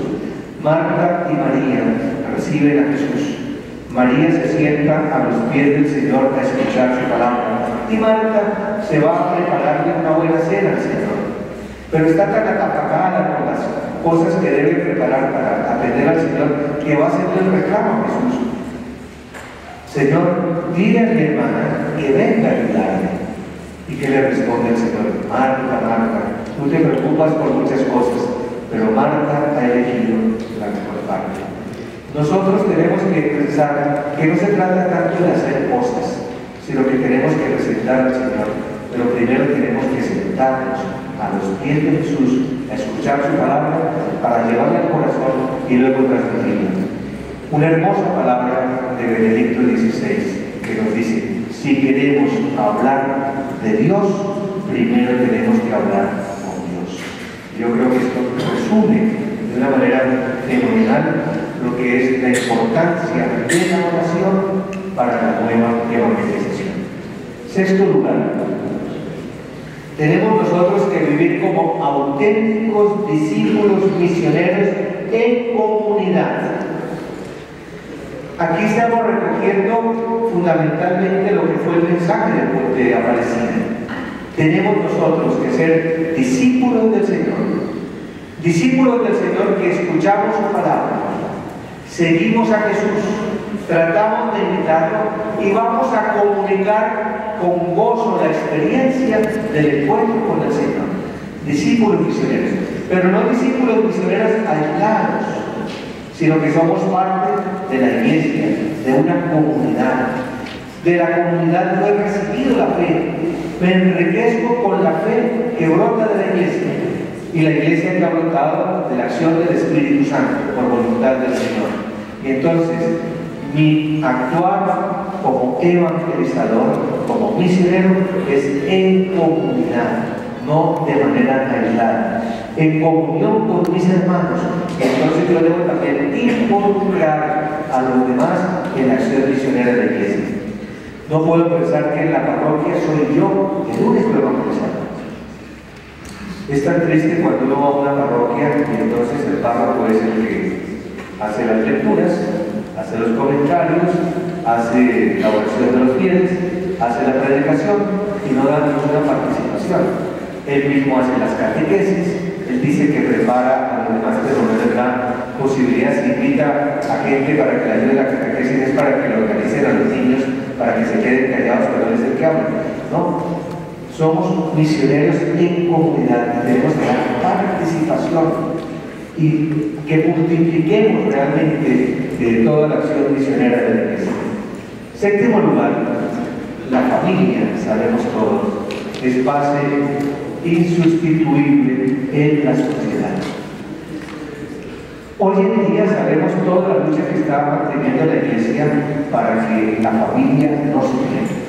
[SPEAKER 1] Marta y María reciben a Jesús. María se sienta a los pies del Señor a escuchar su palabra. Y Marta se va a prepararle una buena cena al Señor. Pero está tan atacada con las cosas que debe preparar para atender al Señor que va a hacerle el reclamo a Jesús. Señor, dile a mi hermana que venga a ayudarme. ¿Y qué le responde el Señor? Marta, Marta, tú te preocupas por muchas cosas, pero Marta ha elegido la mejor parte. Nosotros tenemos que pensar que no se trata tanto de hacer cosas, sino que tenemos que presentar al Señor. Pero primero tenemos que sentarnos a los pies de Jesús, a escuchar su palabra, para llevarla al corazón y luego transmitirla. Una hermosa palabra de Benedicto XVI que nos dice: si queremos hablar de Dios, primero tenemos que hablar con Dios. Yo creo que esto resume de una manera fenomenal lo que es la importancia de la oración para la nueva evangelización. Sexto lugar, tenemos nosotros que vivir como auténticos discípulos misioneros en comunidad. Aquí estamos recogiendo fundamentalmente lo que fue el mensaje de Aparecida. Tenemos nosotros que ser discípulos del Señor que escuchamos su palabra, seguimos a Jesús, tratamos de imitarlo y vamos a comunicar con gozo la experiencia del encuentro con el Señor. Discípulos misioneros, pero no discípulos misioneros aislados, sino que somos parte de la iglesia, de una comunidad. De la comunidad no he recibido la fe, me enriquezco con la fe que brota de la iglesia, y la iglesia que ha brotado de la acción del Espíritu Santo por voluntad del Señor. Y entonces mi actuar como evangelizador, como misionero, es en comunidad, no de manera aislada, en comunión con mis hermanos. Entonces yo debo también involucrar a los demás en la acción misionera de la iglesia. No puedo pensar que en la parroquia soy yo el único evangelizador. Es tan triste cuando uno va a una parroquia y entonces el párroco es el que hace las lecturas, hace los comentarios, hace la oración de los fieles, hace la predicación y no da ninguna participación. Él mismo hace las catequesis, él dice que prepara a los demás, pero no les da posibilidad. Si invita a gente para que le ayude a la catequesis, es para que lo organicen a los niños, para que se queden callados, pero no es el que habla, ¿no? Somos misioneros en comunidad y tenemos que dar participación y que multipliquemos realmente toda la acción misionera de la iglesia. Séptimo lugar, la familia, sabemos todos, es base insustituible en la sociedad. Hoy en día sabemos toda la lucha que está manteniendo la iglesia para que la familia no se pierda.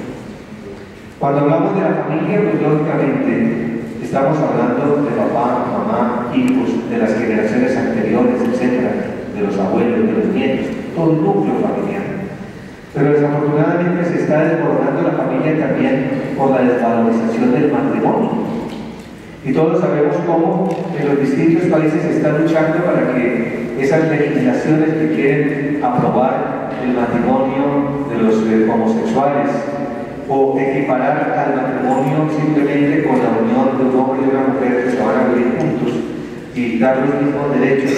[SPEAKER 1] Cuando hablamos de la familia, pues lógicamente estamos hablando de papá, mamá, hijos, de las generaciones anteriores, etcétera, de los abuelos, de los nietos, todo el núcleo familiar. Pero desafortunadamente se está desbordando la familia también por la desvalorización del matrimonio. Y todos sabemos cómo en los distintos países se está luchando para que esas legislaciones que quieren aprobar el matrimonio de los homosexuales o equiparar al matrimonio simplemente con la unión de un hombre y una mujer que se van a vivir juntos, y dar los mismos derechos.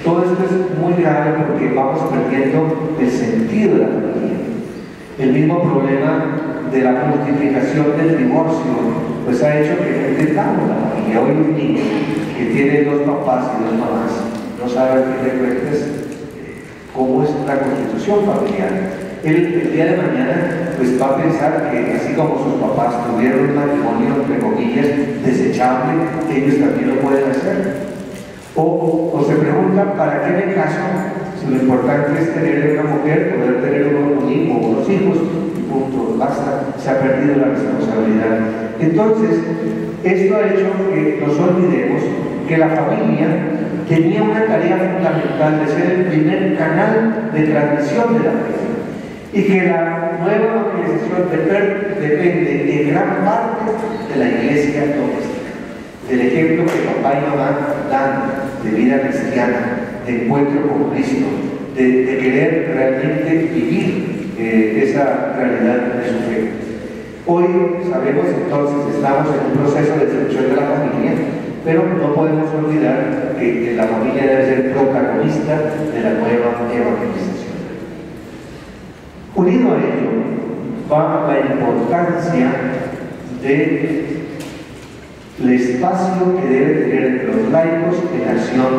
[SPEAKER 1] Todo esto es muy grave porque vamos perdiendo el sentido de la familia. El mismo problema de la multiplicación del divorcio pues ha hecho que no entendamos la familia. Hoy un niño que tiene 2 papás y 2 mamás no sabe al fin de cuentas cómo es la constitución familiar. Él el día de mañana pues va a pensar que así como sus papás tuvieron un matrimonio entre comillas desechable, ellos también lo pueden hacer. O se preguntan, ¿para qué me caso? Si lo importante es tener una mujer, poder tener un hijo o unos hijos, y punto, basta, se ha perdido la responsabilidad. Entonces, esto ha hecho que nos olvidemos que la familia tenía una tarea fundamental de ser el primer canal de transmisión de la fe, y que la nueva organización depende en gran parte de la iglesia doméstica, del ejemplo que papá y mamá dan de vida cristiana, de encuentro con Cristo, de querer realmente vivir esa realidad de su fe. Hoy sabemos entonces, estamos en un proceso de destrucción de la familia, pero no podemos olvidar que la familia debe ser protagonista de la nueva evangelización. Unido a ello va la importancia del espacio que debe tener los laicos en la acción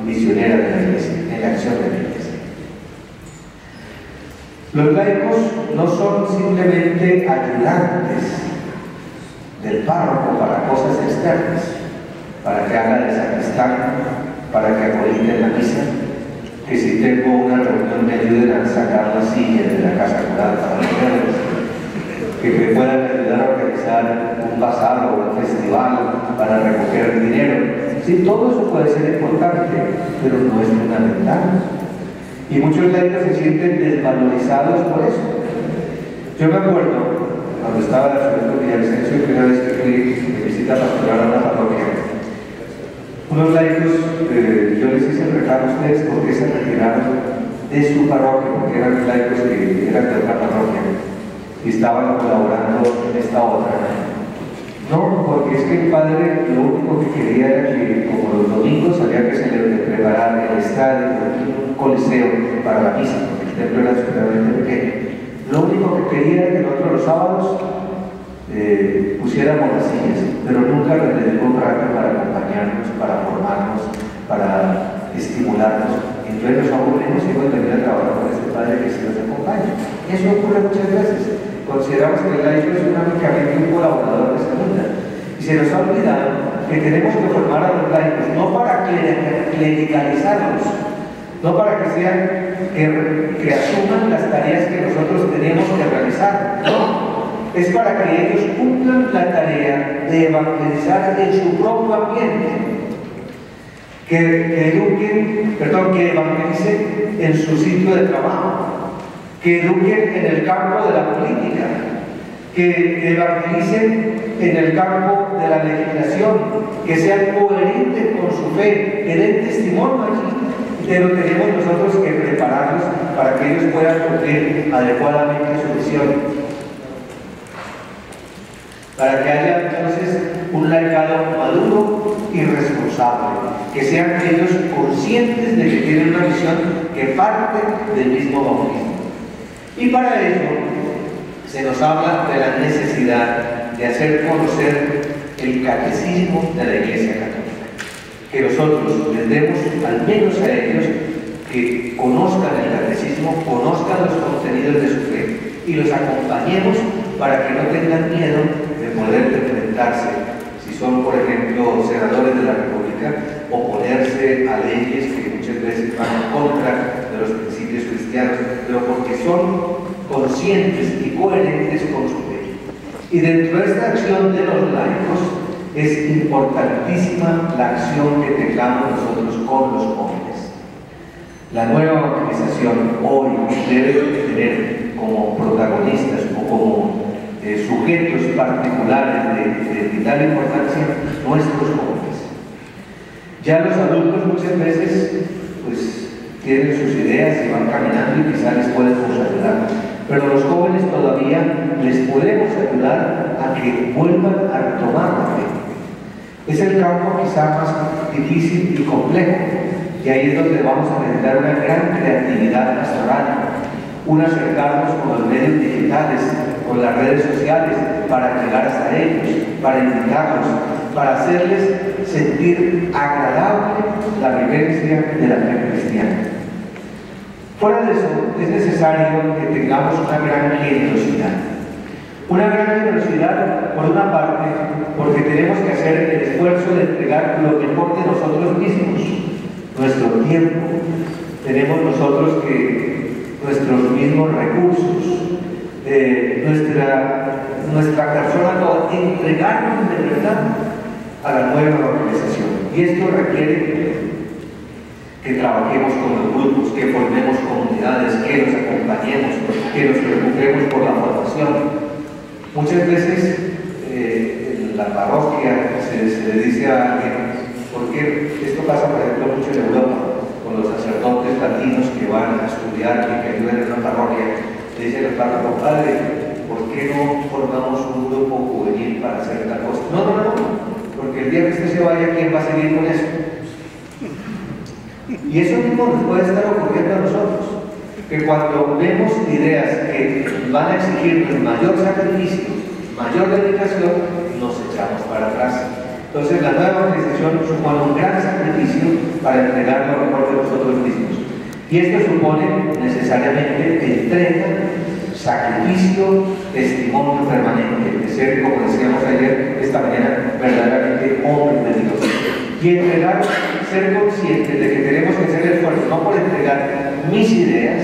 [SPEAKER 1] misionera de la Iglesia, en la acción de la Iglesia. Los laicos no son simplemente ayudantes del párroco para cosas externas, para que haga de sacristán, para que acolite la misa, que si tengo una reunión me ayuden a sacar las sillas de la casa rural para los niños, que me puedan ayudar a organizar un bazar o un festival para recoger dinero. Sí, todo eso puede ser importante, pero no es fundamental. Y muchos laicos se sienten desvalorizados por eso. Yo me acuerdo, cuando estaba en la Arzobispo Villavicencio, que una vez que fui de visita pastoral a una parroquia, unos laicos, yo les hice el reclamo a ustedes porque se retiraron de su parroquia, porque eran laicos que eran de otra parroquia y estaban colaborando en esta otra. No, porque es que el padre lo único que quería era que, como los domingos había que se le preparar el estadio, un coliseo para la misa, porque el templo era supremamente pequeño. Lo único que quería era que nosotros los sábados pusiéramos las sillas, pero nunca le dedicó un rato para acompañarnos, para formarnos, para estimularnos. Entonces nos aburrimos y hemos venido a trabajar con este padre que se nos acompaña. Eso ocurre muchas veces. Consideramos que el laico es únicamente un colaborador de esta vida. Y se nos ha olvidado que tenemos que formar a los laicos, no para clericalizarlos, no para que sean, que asuman las tareas que nosotros tenemos que realizar, no. Es para que ellos cumplan la tarea de evangelizar en su propio ambiente, que evangelicen en su sitio de trabajo, que eduquen en el campo de la política, que evangelicen en el campo de la legislación, que sean coherentes con su fe, que den testimonio allí, pero tenemos nosotros que prepararlos para que ellos puedan cumplir adecuadamente su misión. Para que haya entonces un laicado maduro y responsable, que sean ellos conscientes de que tienen una misión que parte del mismo bautismo. Y para ello se nos habla de la necesidad de hacer conocer el catecismo de la Iglesia Católica, que nosotros les demos al menos a ellos que conozcan el catecismo, conozcan los contenidos de su fe y los acompañemos para que no tengan miedo de poder enfrentarse, si son por ejemplo senadores de la República, oponerse a leyes que muchas veces van en contra de los principios cristianos, pero porque son conscientes y coherentes con su fe. Y dentro de esta acción de los laicos es importantísima la acción que tengamos nosotros con los jóvenes. La nueva organización hoy debe tener como protagonistas o como sujetos particulares de vital importancia nuestros jóvenes. Ya los adultos muchas veces pues tienen sus ideas y van caminando y quizás les podemos ayudar, pero los jóvenes todavía les podemos ayudar a que vuelvan a retomar la fe, Es el campo quizá más difícil y complejo, y ahí es donde vamos a necesitar una gran creatividad pastoral, un acercarnos con los medios digitales, con las redes sociales, para llegar hasta ellos, para invitarlos, para hacerles sentir agradable la vivencia de la fe cristiana. Fuera de eso, es necesario que tengamos una gran generosidad. Una gran generosidad, por una parte, porque tenemos que hacer el esfuerzo de entregar lo mejor de nosotros mismos, nuestro tiempo. Tenemos nosotros que nuestros mismos recursos, nuestra persona, todo, entregarnos de verdad a la nueva organización. Y esto requiere que trabajemos con los grupos, que formemos comunidades, que nos acompañemos, que nos preocupemos por la formación. Muchas veces en la parroquia se le dice a alguien, porque esto pasa por ejemplo mucho en Europa, con los sacerdotes latinos que van a estudiar y que ayudan en una parroquia, le dicen al párroco: padre, ¿por qué no formamos un grupo juvenil para hacer tal cosa? No, porque el día que usted se vaya, ¿quién va a seguir con eso? Y eso mismo nos puede estar ocurriendo a nosotros, que cuando vemos ideas que van a exigirnos mayor sacrificio, mayor dedicación, nos echamos para atrás. Entonces la nueva organización supone un gran sacrificio para entregar lo mejor de nosotros mismos. Y esto supone necesariamente entrega, sacrificio, testimonio permanente, de ser, como decíamos ayer, esta mañana, verdaderamente hombre de Dios. Y entregar, ser conscientes de que tenemos que hacer el esfuerzo, no por entregar mis ideas,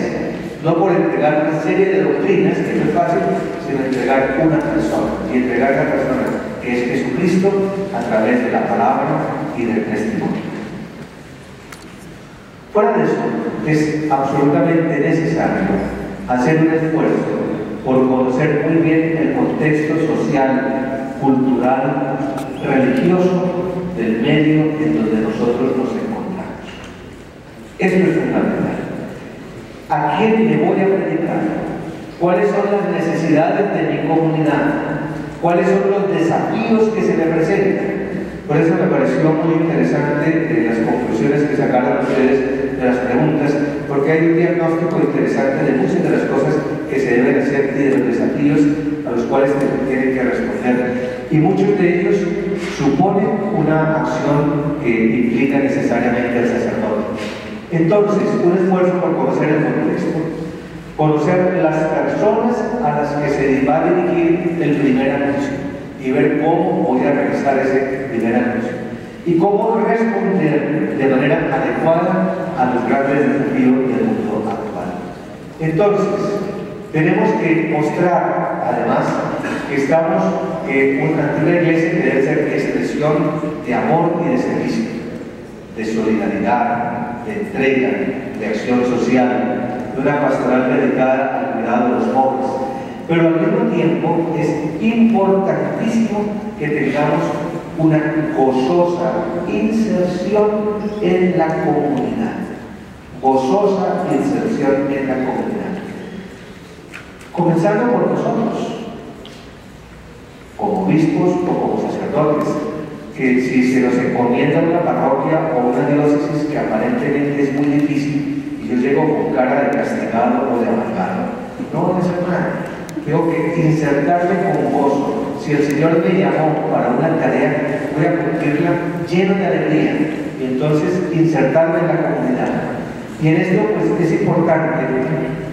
[SPEAKER 1] no por entregar una serie de doctrinas, que no es fácil, sino entregar una persona, y entregar a la persona que es Jesucristo a través de la palabra y del testimonio. Fuera de eso, es absolutamente necesario hacer un esfuerzo por conocer muy bien el contexto social, cultural, religioso del medio en donde nosotros nos encontramos. Esto es fundamental. ¿A quién le voy a predicar? ¿Cuáles son las necesidades de mi comunidad? ¿Cuáles son los desafíos que se me presentan? Por eso me pareció muy interesante las conclusiones que sacaron ustedes de las preguntas, porque hay un diagnóstico interesante de muchas de las cosas que se deben hacer y de los desafíos a los cuales se tienen que responder. Y muchos de ellos suponen una acción que implica necesariamente al sacerdote. Entonces, un esfuerzo por conocer el contexto, conocer las personas a las que se va a dirigir el primer anuncio y ver cómo voy a realizar ese primer anuncio y cómo responder de manera adecuada a los grandes desafíos del mundo actual. Entonces, tenemos que mostrar, además, que estamos en una iglesia que debe ser expresión de amor y de servicio, de solidaridad, de entrega, de acción social, de una pastoral dedicada al cuidado de los pobres. Pero al mismo tiempo es importantísimo que tengamos una gozosa inserción en la comunidad. Gozosa inserción en la comunidad. Comenzando por nosotros, como obispos o como sacerdotes, que si se nos encomienda una parroquia o una diócesis que aparentemente es muy difícil y yo llego con cara de castigado o de amargado, no es nada. Tengo que insertarme con gozo. Si el Señor me llamó para una tarea, voy a cumplirla lleno de alegría y entonces insertarme en la comunidad. Y en esto pues es importante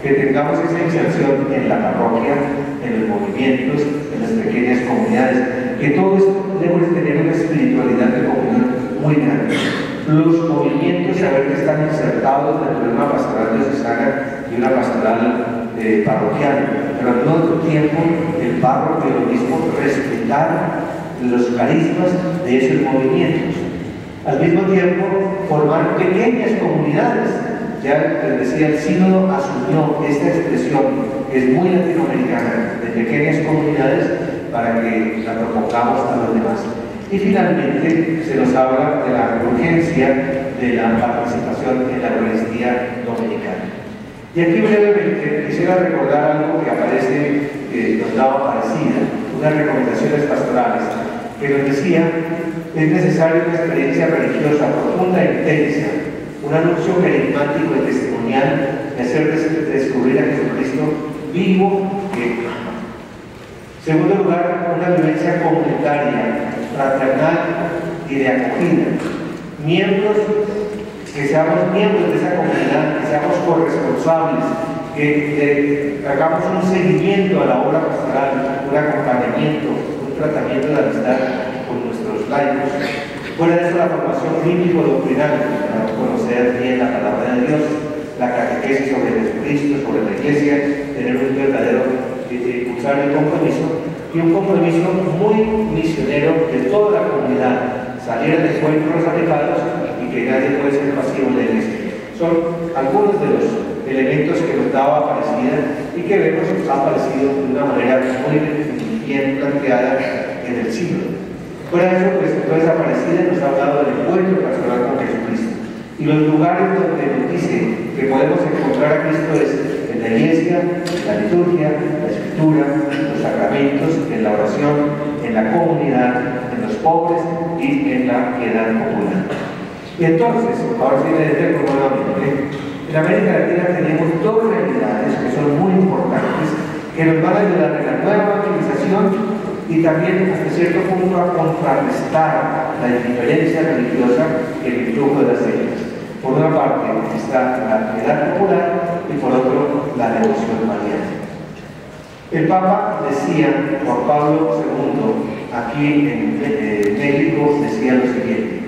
[SPEAKER 1] que tengamos esa inserción en la parroquia, en los movimientos, en las pequeñas comunidades, que todo esto debe tener una espiritualidad de comunión muy grande. Los movimientos, saber que están insertados dentro de una pastoral diocesana y una pastoral parroquial, pero al mismo tiempo el párroco y el obispo respetar los carismas de esos movimientos. Al mismo tiempo formar pequeñas comunidades. Ya les decía, el sínodo asumió esta expresión, que es muy latinoamericana, de pequeñas comunidades, para que la propongamos a los demás. Y finalmente se nos habla de la urgencia de la participación en la Eucaristía dominicana. Y aquí brevemente quisiera recordar algo que aparece, nos daba parecida, unas recomendaciones pastorales. que nos decía: es necesaria una experiencia religiosa profunda e intensa, un anuncio carismático y testimonial de hacer descubrir a Jesucristo vivo que ama. Segundo lugar, una vivencia comunitaria, fraternal y de acogida. Que seamos miembros de esa comunidad, que seamos corresponsables, que hagamos un seguimiento a la obra pastoral, un acompañamiento, un tratamiento de amistad con nuestros laicos. Fuera de eso, la formación bíblico-doctrinal, para conocer bien la palabra de Dios, la catequesis sobre Jesucristo, sobre la Iglesia, tener un verdadero impulsar el compromiso, y un compromiso muy misionero de toda la comunidad, salir al encuentro de los alejados y que nadie puede ser pasivo en la Iglesia. Son algunos de los elementos que nos daba Aparecida y que vemos que ha aparecido de una manera muy bien planteada en el siglo. Fuera de eso, pues entonces Aparecida nos ha hablado del encuentro pastoral con Jesucristo. Y los lugares donde nos dice que podemos encontrar a Cristo es en la Iglesia, en la liturgia, en la escritura, en los sacramentos, en la oración, en la comunidad, en los pobres y en la piedad popular. Y entonces, ahora sí me detengo nuevamente. En América Latina tenemos dos realidades que son muy importantes, que nos van a ayudar en la nueva evangelización y también hasta cierto punto a contrarrestar la indiferencia religiosa y el influjo de las sectas. Por una parte está la piedad popular y por otro la devoción mariana. El Papa decía, Juan Pablo II, aquí en México, decía lo siguiente: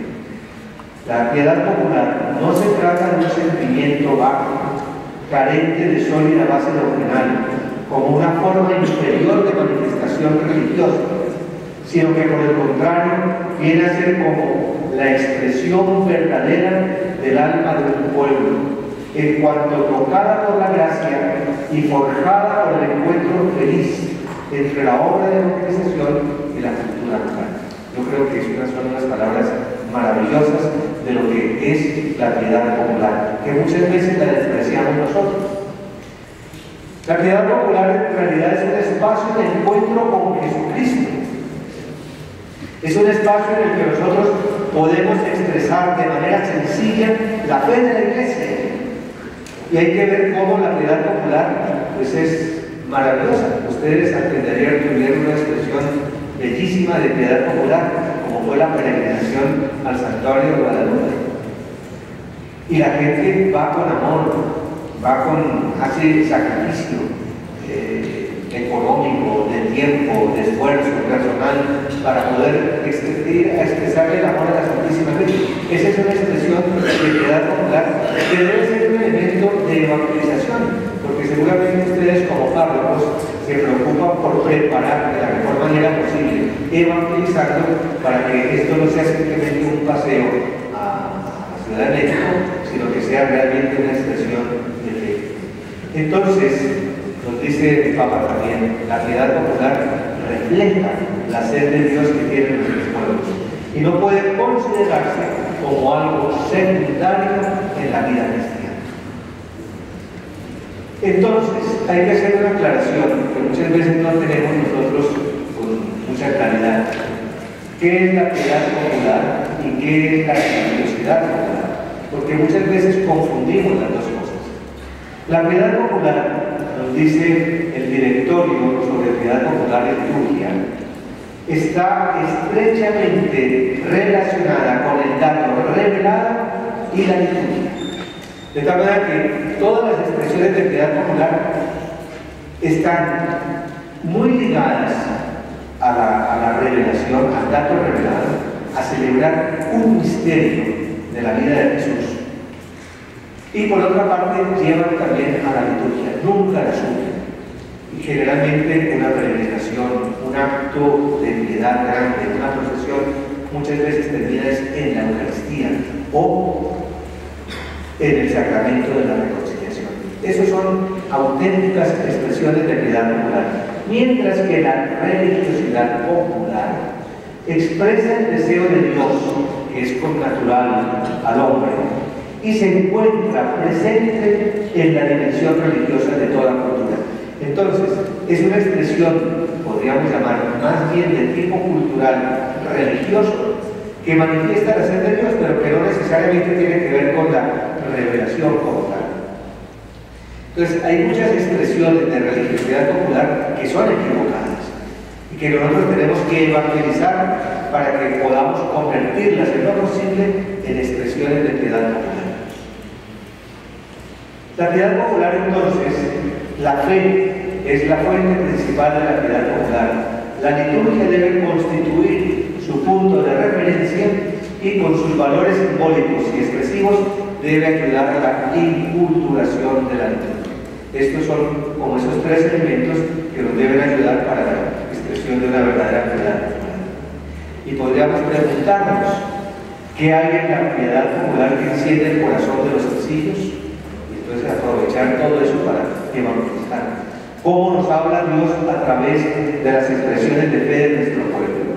[SPEAKER 1] la piedad popular no se trata de un sentimiento bajo, carente de sólida base doctrinal, como una forma inferior de manifestación religiosa, sino que por el contrario viene a ser como la expresión verdadera del alma de un pueblo, en cuanto tocada por la gracia y forjada por el encuentro feliz entre la obra de evangelización y la cultura local. Yo creo que esas son unas palabras maravillosas de lo que es la piedad popular, que muchas veces la despreciamos nosotros. La piedad popular en realidad es un espacio de encuentro con Jesucristo. Es un espacio en el que nosotros podemos expresar de manera sencilla la fe de la Iglesia. Y hay que ver cómo la piedad popular pues es maravillosa. Ustedes ayer tuvieron una expresión bellísima de piedad popular, como fue la peregrinación al santuario de Guadalupe. Y la gente va con amor, hace sacrificio económico, de tiempo, de esfuerzo personal para poder expresarle el amor a la Santísima Virgen. Esa es una expresión de piedad popular que debe ser un elemento de evangelización, porque seguramente ustedes como párrocos se preocupan por preparar de la mejor manera posible, evangelizando para que esto no sea simplemente un paseo a la Ciudad de México, sino que sea realmente una expresión de fe. Entonces, nos dice el Papa también, la piedad popular refleja la sed de Dios que tienen nuestros pueblos y no puede considerarse como algo secundario en la vida cristiana. Entonces, hay que hacer una aclaración que muchas veces no tenemos nosotros con mucha claridad. ¿Qué es la piedad popular y qué es la religiosidad popular? Porque muchas veces confundimos las dos cosas. La piedad popular, nos dice el directorio sobre piedad popular y liturgia, está estrechamente relacionada con el dato revelado y la liturgia. De tal manera que todas las expresiones de piedad popular están muy ligadas a la revelación, al dato revelado, a celebrar un misterio de la vida de Jesús. Y por otra parte llevan también a la liturgia, nunca la suben. Y generalmente una peregrinación, un acto de piedad grande, una procesión, muchas veces termina en la Eucaristía o en el sacramento de la reconciliación. Esas son auténticas expresiones de piedad popular. Mientras que la religiosidad popular expresa el deseo de Dios, que es connatural al hombre, y se encuentra presente en la dimensión religiosa de toda cultura. Entonces, es una expresión, podríamos llamar más bien de tipo cultural, religioso, que manifiesta la sed de Dios, pero que no necesariamente tiene que ver con la revelación como tal. Entonces, hay muchas expresiones de religiosidad popular que son equivocadas y que nosotros tenemos que evangelizar para que podamos convertirlas en lo posible en expresiones de piedad popular. La piedad popular, entonces, la fe es la fuente principal de la piedad popular. La liturgia debe constituir su punto de referencia y con sus valores simbólicos y expresivos debe ayudar a la inculturación de la liturgia. Estos son como esos tres elementos que nos deben ayudar para la expresión de una verdadera piedad popular. Y podríamos preguntarnos, ¿qué hay en la piedad popular que enciende el corazón de los sencillos? Y entonces aprovechar todo eso para evangelizar. ¿Cómo nos habla Dios a través de las expresiones de fe de nuestro pueblo?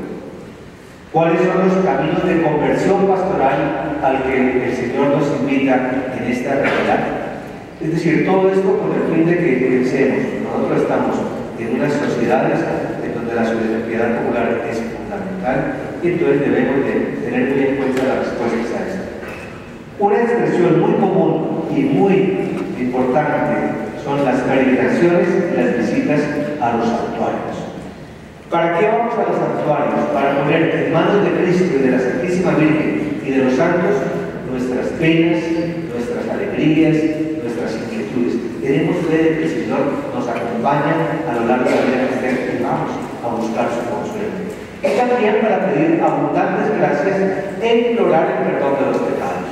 [SPEAKER 1] ¿Cuáles son los caminos de conversión pastoral al que el Señor nos invita en esta realidad? Es decir, todo esto con el fin de que pensemos, nosotros estamos en unas sociedades en donde la piedad popular es fundamental y entonces debemos de tener muy en cuenta las respuestas a esto. Una expresión muy común y muy importante son las peregrinaciones y las visitas a los santuarios. ¿Para qué vamos a los santuarios? Para poner en manos de Cristo y de la Santísima Virgen y de los santos nuestras penas, nuestras alegrías, nuestras inquietudes. Tenemos fe de que el Señor nos acompaña a lo largo de la vida cristiana y vamos a buscar su consuelo. Y también para pedir abundantes gracias e implorar el perdón de los pecados.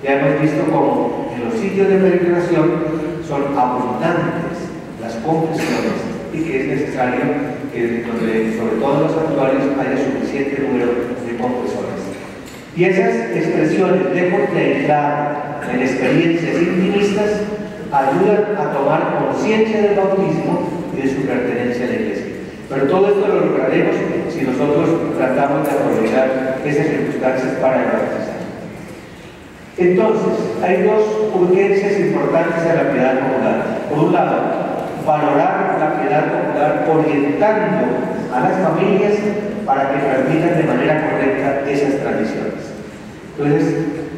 [SPEAKER 1] Ya hemos visto cómo en los sitios de peregrinación son abundantes las confesiones y que es necesario que sobre todo en los santuarios haya suficiente número de confesores. Y esas expresiones de contemplar en experiencias intimistas ayudan a tomar conciencia del bautismo y de su pertenencia a la Iglesia. Pero todo esto lo lograremos si nosotros tratamos de aprovechar esas circunstancias para evangelizar. Entonces, hay dos urgencias importantes en la piedad popular. Por un lado, valorar la piedad popular orientando a las familias para que transmitan de manera correcta esas tradiciones. Entonces,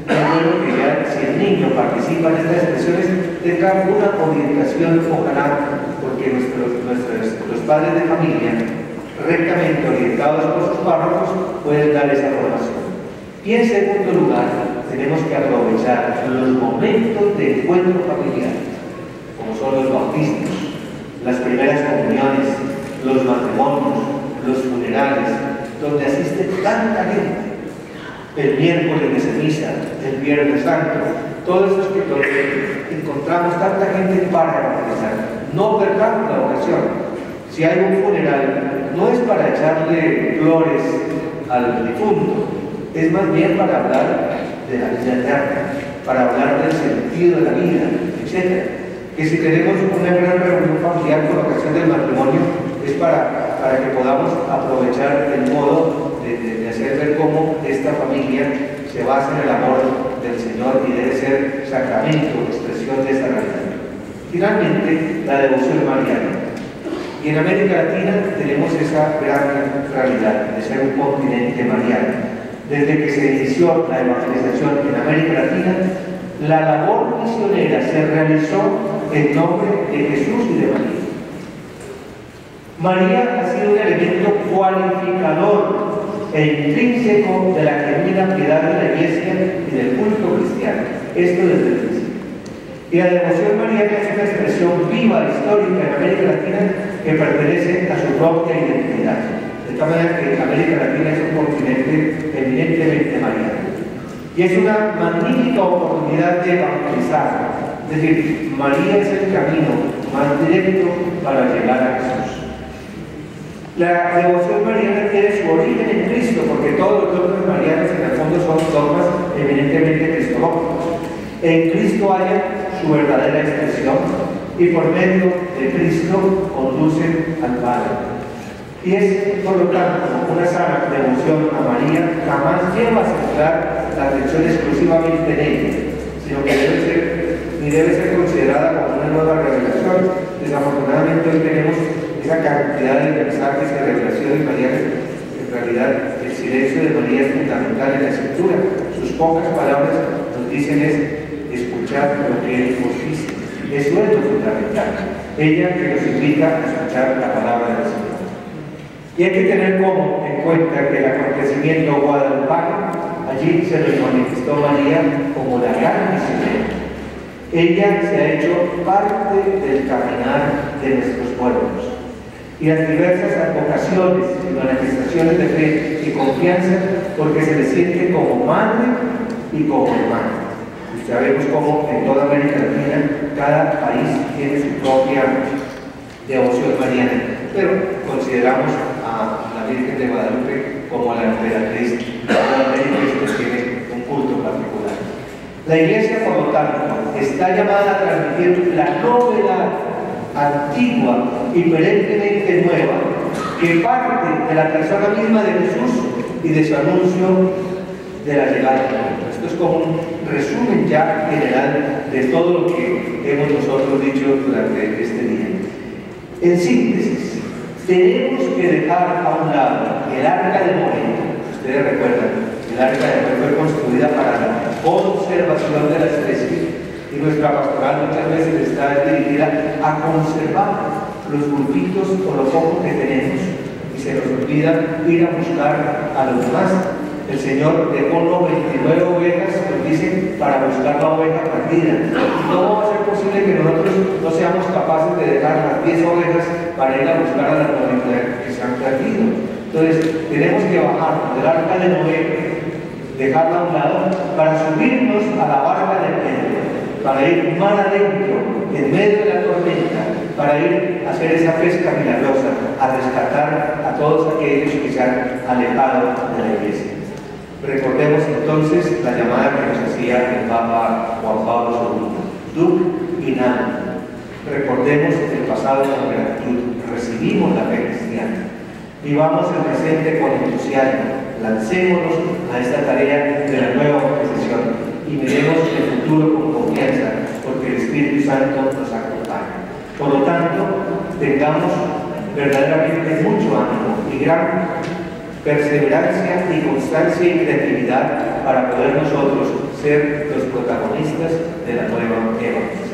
[SPEAKER 1] es bueno que ya, si el niño participa en estas expresiones, tenga una orientación, ojalá, porque los padres de familia, rectamente orientados por sus párrocos, pueden dar esa formación. Y en segundo lugar, tenemos que aprovechar los momentos de encuentro familiar, como son los bautismos, las primeras comuniones, los matrimonios, los funerales, donde asiste tanta gente. El miércoles de ceniza, el viernes santo, todos esos que donde encontramos tanta gente para evangelizar. No perdamos la ocasión. Si hay un funeral, no es para echarle flores al difunto, es más bien para hablar de la vida eterna, para hablar del sentido de la vida, etc. Que si tenemos una gran reunión familiar con ocasión del matrimonio, es para que podamos aprovechar el modo de hacer ver cómo esta familia se basa en el amor del Señor y debe ser sacramento, expresión de esta realidad. Finalmente, la devoción mariana. Y en América Latina tenemos esa gran realidad de ser un continente mariano. Desde que se inició la evangelización en América Latina, la labor misionera se realizó en nombre de Jesús y de María. María ha sido un elemento cualificador e intrínseco de la genuina piedad de la Iglesia y del culto cristiano. Esto desde el principio. Y la devoción mariana es una expresión viva, histórica en América Latina que pertenece a su propia identidad. De tal manera que América Latina es un continente eminentemente mariano. Y es una magnífica oportunidad de evangelizar. Es decir, María es el camino más directo para llegar a Jesús. La devoción mariana tiene su origen en Cristo, porque todos los dogmas marianos en el fondo son dogmas eminentemente cristológicos. En Cristo haya su verdadera expresión y por medio de Cristo conducen al Padre. Y es, por lo tanto, una sana devoción a María jamás lleva a centrar la atención exclusivamente en ella, sino que debe ser considerada como una nueva revelación. Desafortunadamente hoy tenemos esa cantidad de mensajes y revelaciones marianas. En realidad, el silencio de María es fundamental en la Escritura. Sus pocas palabras nos dicen es escuchar lo que Él nos dice. Eso es lo fundamental. Ella que nos invita a escuchar la palabra del Señor. Y hay que tener en cuenta que el acontecimiento guadalupano, allí se nos manifestó María como la gran misionera. Ella se ha hecho parte del caminar de nuestros pueblos. Y las diversas advocaciones y manifestaciones de fe y confianza, porque se le siente como madre y como hermana. Y sabemos cómo en toda América Latina cada país tiene su propia devoción mariana, pero consideramos a la Virgen de Guadalupe como la emperatriz de toda América, que tiene un culto particular. La Iglesia, por lo tanto, está llamada a transmitir la novedad antigua y perennemente nueva que parte de la persona misma de Jesús y de su anuncio de la llegada del mundo. Esto es como un resumen ya general de todo lo que hemos nosotros dicho durante este día. En síntesis, tenemos que dejar a un lado el arca de Noé. Ustedes recuerdan, el arca de Noé fue construida para la conservación de la especie. Y nuestra pastoral muchas veces está dirigida a conservar los grupitos o lo poco que tenemos, y se nos olvida ir a buscar a los demás. El Señor dejó 99 ovejas, nos dicen, para buscar la oveja perdida. ¿Cómo va a ser posible que nosotros no seamos capaces de dejar las 10 ovejas para ir a buscar a las 99 que se han perdido? Entonces, tenemos que bajar del arca de Noé, dejarla a un lado, para subirnos a la barca de Pedro, para ir mar adentro, en medio de la tormenta, para ir a hacer esa pesca milagrosa, a rescatar a todos aquellos que se han alejado de la iglesia. Recordemos entonces la llamada que nos hacía el Papa Juan Pablo II, Duc in Anno. Recordemos el pasado con gratitud, recibimos la fe cristiana. Vivamos el presente con entusiasmo, lancémonos a esta tarea de la nueva organización y miremos el futuro con confianza, porque el Espíritu Santo nos acompaña. Por lo tanto, tengamos verdaderamente mucho ánimo y gran perseverancia y constancia y creatividad para poder nosotros ser los protagonistas de la nueva era.